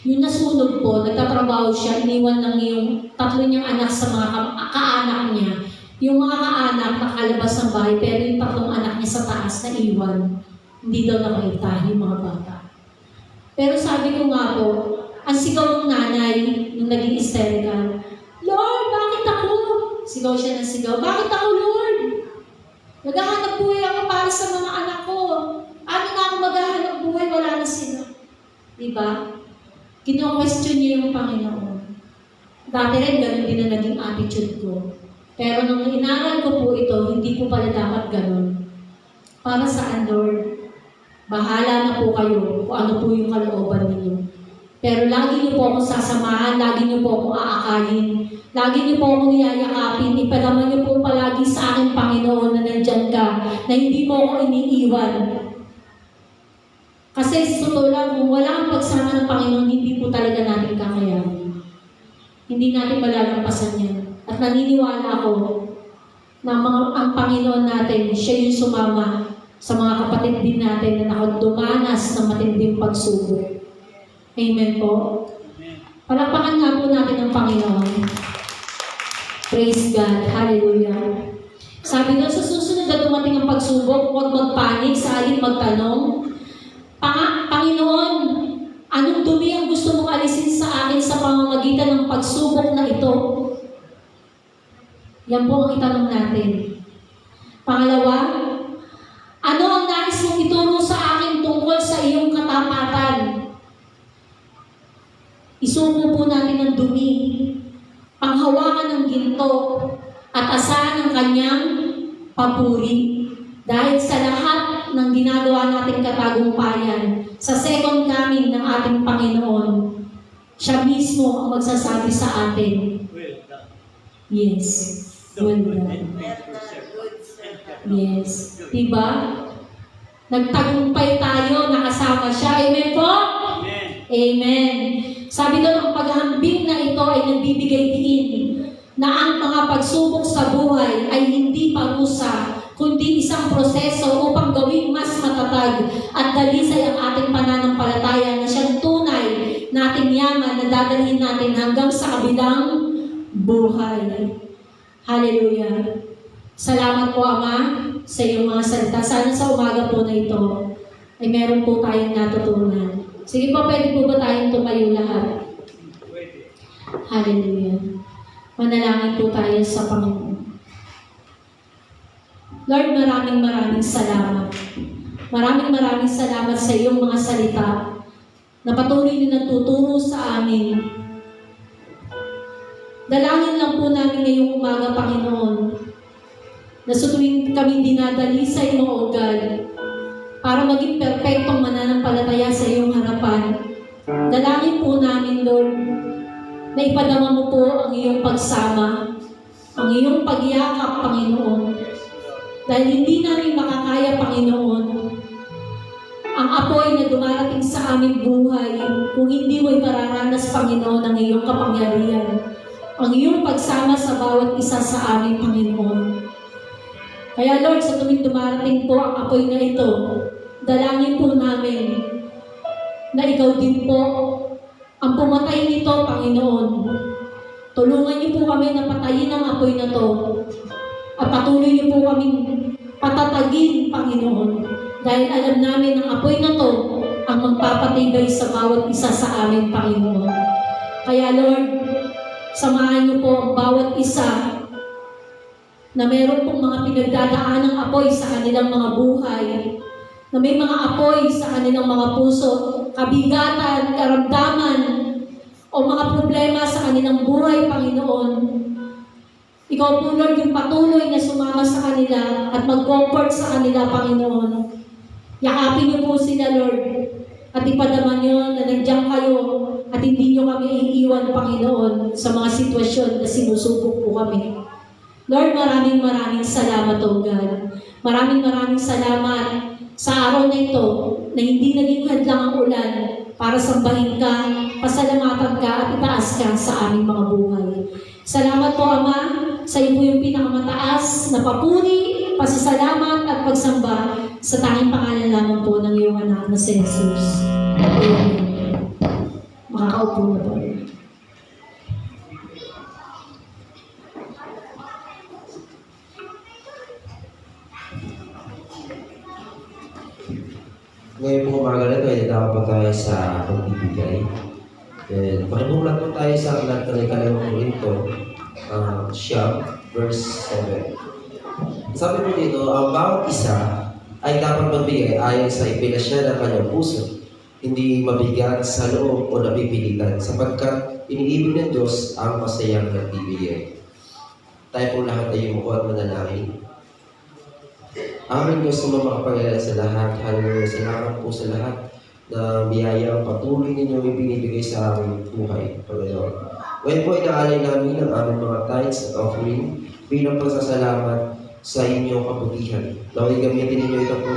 Speaker 3: Yung nasunog po, nagtatrabaho siya, iniwan lang yung 3 niyang anak sa mga kaanak niya. Yung mga kaanak nakalabas ng bahay, pero yung 3 anak niya sa taas na iwan, hindi daw nakita yung mga bata. Pero sabi ko nga po, ang sigaw ng nanay, nung naging hysterical, Lord, bakit ako? Sigaw siya ng sigaw, bakit ako, Lord? Naghahanap buhay ako para sa mga anak ko. Ano na ako maghahanap buhay? Wala na sila. Diba? Kino-question niya yung Panginoon. Dati rin, ganun din na naging attitude ko. Pero nung inaral ko po ito, hindi po pala dapat ganun. Para saan, Lord? Bahala na po kayo kung ano po yung kalooban ninyo. Pero lagi niyo po akong sasamahan, lagi niyo po akong aakalin, lagi niyo po akong niyayakapin, ipadaman niyo po palagi sa akin, Panginoon, na nandyan ka, na hindi mo ako iniiwan. Kasi sa totoo lang, kung wala ang pagsama ng Panginoon, hindi po talaga natin kakayanin. Hindi natin malalampasan yan. At naniniwala ako na ang Panginoon natin, siya yung sumama sa mga kapatid din natin na nakadumanas ng matinding pagsubok. Amen po. Palakpakan nga po natin ang Panginoon. Praise God. Hallelujah. Sabi doon, sa susunod na dumating ang pagsubok, huwag magpanik, sa halip magtanong, Panginoon, anong dumi ang gusto mong alisin sa akin sa pamamagitan ng pagsubok na ito? Yan po ang itanong natin. Pangalawa, ano ang nais mong ituro sa akin tungkol sa iyong katapatan? Isuko po natin ang dumi, panghawakan ng ginto, at asahan ang kanyang papuri. Dahil sa lahat ng ginagawa nating katagumpayan, sa second coming ng ating Panginoon, siya mismo ang magsasabi sa atin, yes, well done. Yes. Diba? Nagtagumpay tayo, nakasama siya. Amen po? Amen. Amen. Sabi doon, ang paghahambing na ito ay nagbibigay diin na ang mga pagsubok sa buhay ay hindi parusa, kundi isang proseso upang gawing mas matatag at dalisay ang ating pananampalataya na siyang tunay nating yaman na dadalhin natin hanggang sa kabilang buhay. Hallelujah. Salamat po, Ama, sa iyong mga salita. Sana sa umaga po na ito ay meron po tayong natutunan. Sige po, pwede po ba tayong tumayo lahat? Hallelujah. Manalangin po tayo sa Panginoon. Lord, maraming salamat. Maraming salamat sa iyong mga salita na patuloy na nagtuturo sa amin. Dalangin lang po namin ngayong umaga, Panginoon, na sa tuwing kami dinadalisay mo, O God, para maging perpektong mananampalataya sa iyong harapan. Dalangin po namin, Lord, na ipadama mo po ang iyong pagsama, ang iyong pagyakap, Panginoon. Dahil hindi namin makakaya, Panginoon, ang apoy na dumarating sa aming buhay kung hindi mo'y mararanas, Panginoon, ang iyong kapangyarihan, ang iyong pagsama sa bawat isa sa aming Panginoon. Kaya Lord, sa tuwing dumarating po ang apoy na ito, dalangin po namin na ikaw din po ang pumatay nito, Panginoon. Tulungan niyo po kami na patayin ang apoy na to at patuloy niyo po kaming patatagin, Panginoon. Dahil alam namin ang apoy na to ang magpapatibay sa bawat isa sa aming Panginoon. Kaya Lord, samahan niyo po ang bawat isa na meron pong mga pinagdadaanang apoy sa kanilang mga buhay, na may mga apoy sa kanilang mga puso, kabigatan, karamdaman, o mga problema sa kanilang buhay, Panginoon. Ikaw po, Lord, yung patuloy na sumama sa kanila at mag-comfort sa kanila, Panginoon. Yakapin niyo po sila, Lord, at ipadaman niyo na nandiyan kayo at hindi niyo kami iiwan, Panginoon, sa mga sitwasyon na sinusubok po kami. Lord, maraming salamat, O God. Maraming salamat sa araw na ito na hindi naging hadlang ang ulan para sambahin ka, pasalamatan ka at itaas ka sa aming mga buhay. Salamat po, Ama, sa iyo po yung pinakamataas na papuri, pasasalamat at pagsamba sa tanging pangalan lamang po ng iyong anak na si Jesus. Amen. Makakaupo na po.
Speaker 1: Ngayon po umaga na ito ay natapos tayo sa pagbibigay. And pakibulat po tayo sa aklat ng ikalawang Korinto, verse 7. Sabi po dito, ang bawat isa ay dapat magbigay ayon sa ipinasya ng kanyang puso, hindi mabigat sa loob o napipilitan, sapagkat iniibig ng Diyos ang masayang nagbibigay. Tayo po lahat ay yumuko at manalangin. Aming Diyos na makapagalalan sa lahat, hallelujah, salamat po sa lahat na biyayang patuloy ninyo ibinibigay sa aming buhay, Panginoon. Ngayon po inaalay namin ang aming mga tithes at offering bilang pagsasalamat sa inyong kabutihan. Naway gamitin ninyo ito po,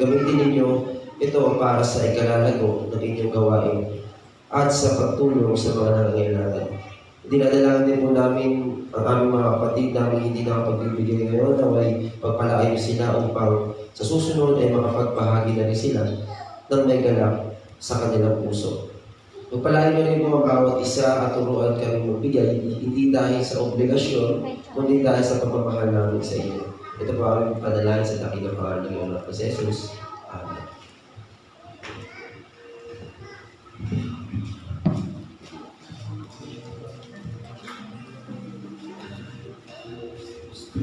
Speaker 1: gamitin ninyo ito para sa ikalalago ng inyong gawain at sa pagtulong sa mga nangangailangan. Dinadalangin din po namin ang aming mga kapatid namin hindi nakapagbibigay ngayon, naway pagpalain sila upang sa susunod ay makapagbahagi na rin sila ng may galak sa kanilang puso. Pagpalain nyo rin po ang bawat isa at turuan kami magbigay, hindi dahil sa obligasyon, kundi dahil sa pagmamahal namin sa inyo. Ito po ang panalangin sa dakilang pangalan ng iyong anak na si Jesus. Amen.
Speaker 3: Sweet Jesus,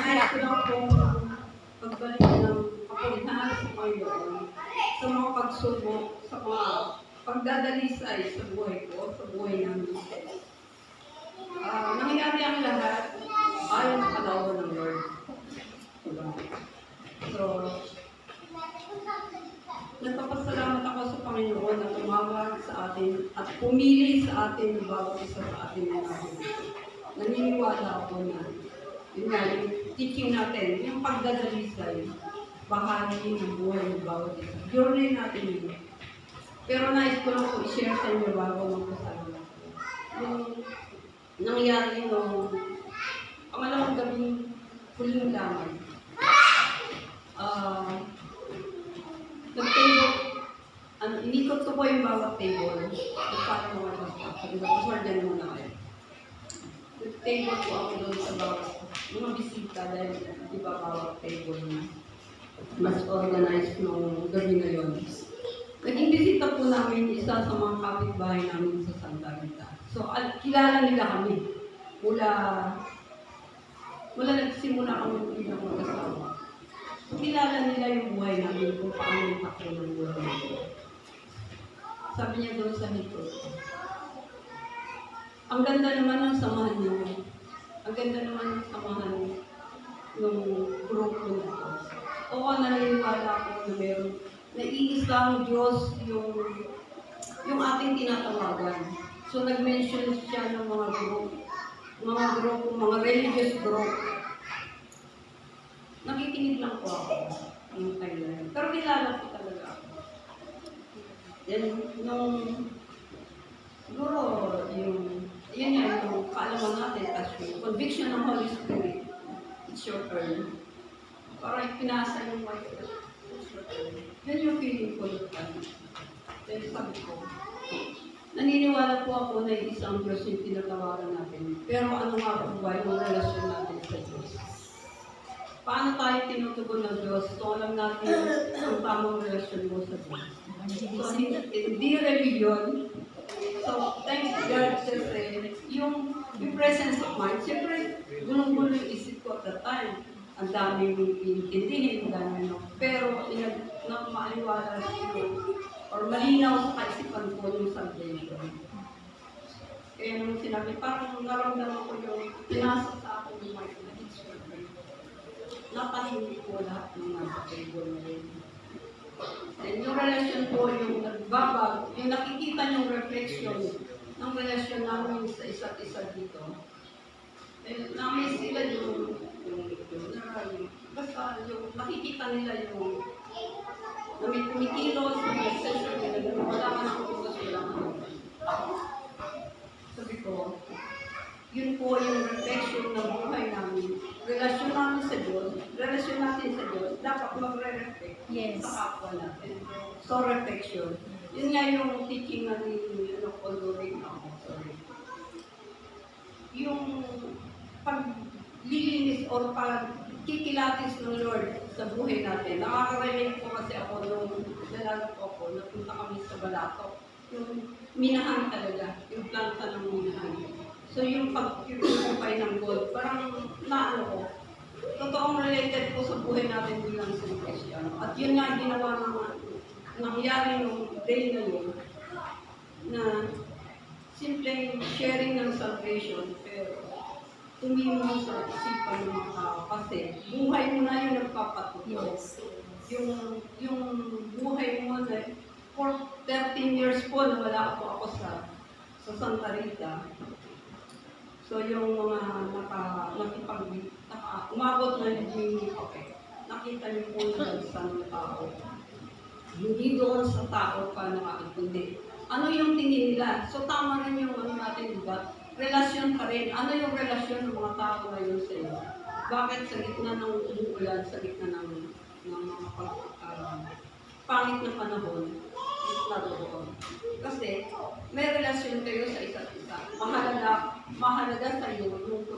Speaker 5: nais ko lang pong pagbalik ng kapalighan sa Panginoon sa mga pagsubok, sa mga pagdadalisay sa buhay ko, sa buhay namin. Nangyari ang lahat ayon sa kalooban ng Lord. So, nagpapasalamat ako sa Panginoon na tumawag sa atin at pumili sa atin ng bawat isa sa atin na natin. Naniniwala ako na yun nga, yung teaching natin, yung pagdadalisay, bahagi ng buhay ng bawat isa. Journey natin yun. Pero nais ko lang po i-share sa inyo bago magpasalamat. Yung nangyari nung pangalawang gabing huling lamang. Nag-table, inikot ko po yung bawat table. Para mga basta. Sabi ko, paswardyan muna kayo. Nag-table po ako doon sa bawat mga bisita dahil di ba bawat table na mas organized nung gabi na yun. Naging bisita po namin isa sa mga kapitbahay namin sa Santa Rita. So, kilala nila kami. Mula nagsimula kami bilang mag-asawa. Kilala nila yung buhay namin kung paano yung takbo ng buhay namin. Sabi niya doon sa hito, ang ganda naman ng samahan niyo. Ang ganda naman ng samahan ng grupo na ito. Oo, naniniwala ako na meron na iisang Diyos yung ating tinatawagan. So, nag-mention siya ng mga group, mga religious group. Nakikinig lang po ako yung kailan. Pero kilala po talaga ako. Then, siguro, yun yung kaalaman natin as yung conviction ng Holy Spirit. It's your turn. Parang pinasa yung white. It's your turn. Yun yung feeling ko yung time. Then, sabi ko, naniniwala po ako na isang Diyos yung tinatawaran natin. Pero ano nga po ba yung relasyon natin sa Diyos? Paano tayo tinutugon ng Diyos? So, alam natin ang tamang relasyon mo sa Diyos. So, hindi religion. So, thanks God, siyempre, yung presence of mind, siyempre, gulong-gulo yung isip ko at that time. Ang daming intindihin, ang daming pero, maaliwala siyo, or malinaw sa kaisipan ko yung salvation. Kaya nung sinabi, parang naramdaman ko yung pinasa sa akin yung mind na it's your turn. Napahindi ko lahat ng nasa table na yun. And yung relasyon ko, yung nagbabag, yung nakikita yung reflection ng relasyon namin sa isa't isa dito. And namin sila basta yung nakikita nila yung na may kumikilos, may session nila, wala ka na kumikilos, wala ka na. Sabi ko, yun po yung reflection ng buhay namin. Relasyon namin sa Diyos, relasyon natin sa Diyos, dapat magre-reflect sa kapwa natin. So, reflection. Yun nga yung teaching na ni Condoring ako. Sorry. Yung paglilinis or pagkikilatis ng Lord sa buhay natin. Nakaka-relate po kasi ako nung dalaga po ako, napunta kami sa Balato. Yung minahan talaga, yung planta ng minahan. So yung pag-purify ng gold, parang naano ko. Totoong related po sa buhay natin bilang sa Kristiyano. At yun nga ginawa ng nangyari nung day na yun, na simpleng sharing ng salvation, pero tumimo sa isipan ng mga tao. Kasi buhay mo na yung nagpapatuloy. Yung buhay mo na, for 13 years po na wala po ako sa Santa Rita. So yung mga umabot na hindi okay. Nakita niyo po yung isang tao. Hindi doon sa tao pa nakakikundi. Ano yung tingin nila? So tama rin yung ano natin, diba? Relasyon pa rin. Ano yung relasyon ng mga tao ngayon sa iyo? Bakit sa gitna ng umuulan, sa gitna ng mga pangit na panahon, is naroon? Kasi may relasyon kayo sa isa't isa. Mahalaga sa iyo yung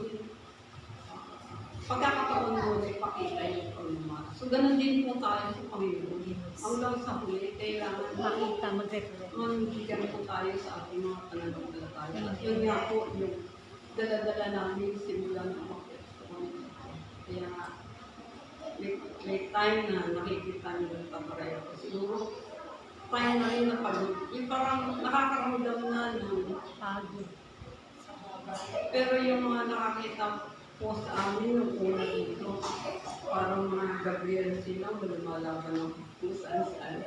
Speaker 5: pagkakataon mo na ipakita yung pagmamahal. So, ganun din po tayo sa Panginoon. Hanggang sa huli, kailangan
Speaker 4: Makita, mag-reflect.
Speaker 5: mangbigyan po tayo sa ating mga pananampalataya. At yun nga po yung dala-dala namin simulan ng mga Kaya may time na nakikita nila papareho. Siguro, time na rin na pagod. Yung parang nakakaramdam na ng pagod. Pero yung mga nakakita po sa amin yung una dito, parang mga Gabriel sila, lumalaban ng kung saan-saan.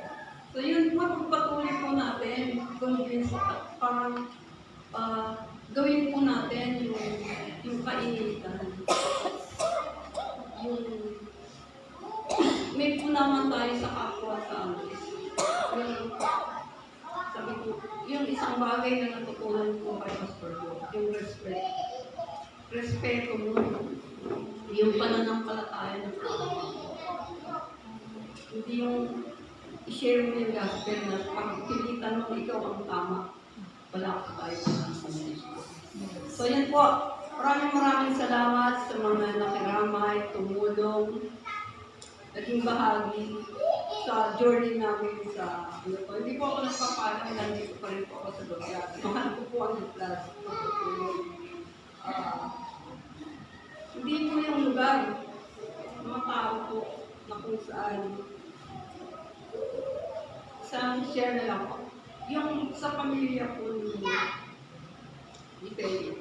Speaker 5: So yun, magpapatuloy po natin, convince, parang gawin po natin yung kainitan. Yung may po naman tayo sa kapwa sa amin. Sabi ko, yung isang bagay na natutunan ko kay Pastor ko, yung respect. Respeto mo yung pananampalataya ng tao. Hindi yung i-share mo yung gospel na pagpilitan mo ikaw ang tama. Wala ka tayo sa pagpilitan. So yan po, maraming salamat sa mga nakiramay, tumulong, naging bahagi sa journey namin sa ano po. Hindi po ako nagpapalam, nandito pa rin po ako sa lugar. Mahal ko po ang class. Hindi po yung lugar, mga tao po na kung saan isang share na lang po. Yung sa pamilya po ni Pei.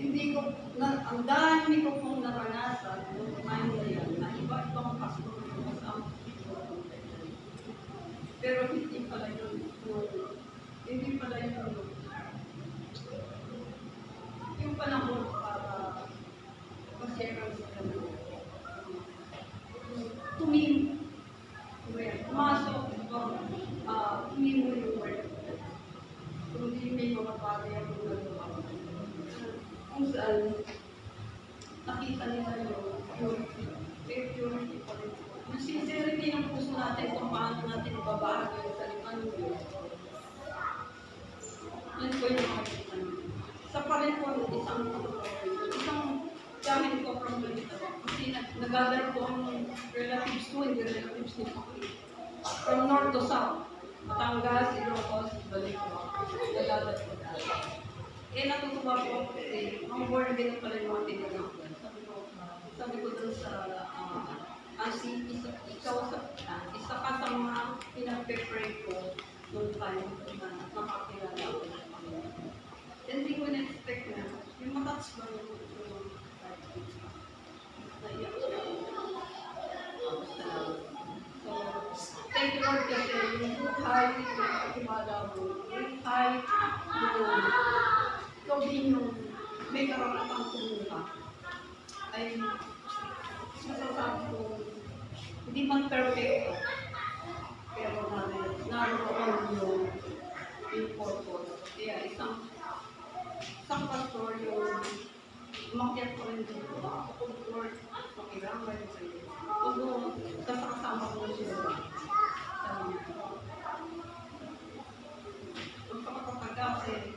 Speaker 5: Hindi ko, ang dami ko pong naranasan noong time na yan, na iba-ibang pastor ko kasama ko. Pero hindi pala yun, yung panahon para mag-share sa kanila. Pumasok, tumimo yung word. Kung hindi may mga bagay ang nagawa. Kung saan, nakita nila yung purity pa rin. Yung sincerity ng puso natin kung paano natin ibabahagi yung salita ng Diyos. Yan po yung makikita natin. Sa pa rin po, isang jamin ko from Manila. Kasi nag-gather po ang relatives ko, hindi relatives ni Paki. From north to south. Batangas, Ilocos, Balico. Nag-gather po dahil. Natutuwa po ako kasi ang word din pala yung mga tinanong. Sabi ko dun sa isa ka sa mga pinag-pray ko noong time na nakakilala ko. Hindi ko na-expect na yung matouch ba yung naiyak siya. So, thank you Lord kasi yung buhay na kakimala mo, yung buhay na ikaw din yung may karapatang kumuha ay masasabi ko hindi man perfecto pero naroon yung purpose. Kaya isang pastor yung umakyat ko rin dito. Ako kung Lord, makiramay sa iyo. Kung kasama ko sila sa mga. Kung kapatataga kasi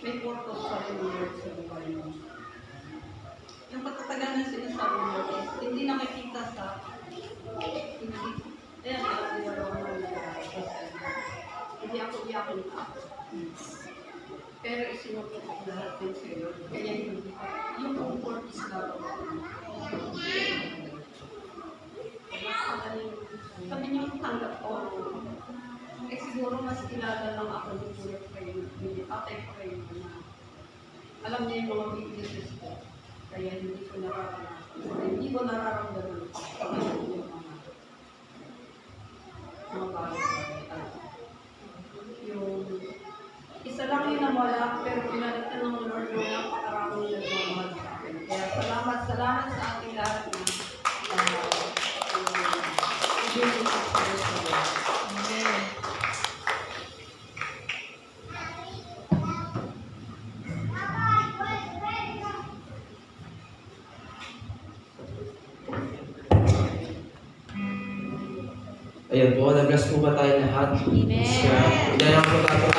Speaker 5: may purpose pa rin Lord sa buhay mo. Yung patataga na sinasabi mo is hindi nakikita sa hindi ako iyakin ka. Pero isinupit ko lahat din sa iyo. Kaya yung comfort is gagawa. Sabi niyo tanggap ko. Siguro mas kilala lang ako ng puro kayo. Hindi patay pa kayo na alam niya yung mga weaknesses ko. Kaya hindi ko nararamdaman mga bagay. Yung isa lang yung nawala, pero pinalitan ng Lord yung napakaraming nagmamahal sa akin. Kaya salamat sa ating lahat na ibigay sa Panginoon. Amen.
Speaker 1: Ayan po, na-bless po ba tayo lahat?
Speaker 3: Amen.
Speaker 1: Kaya po tayo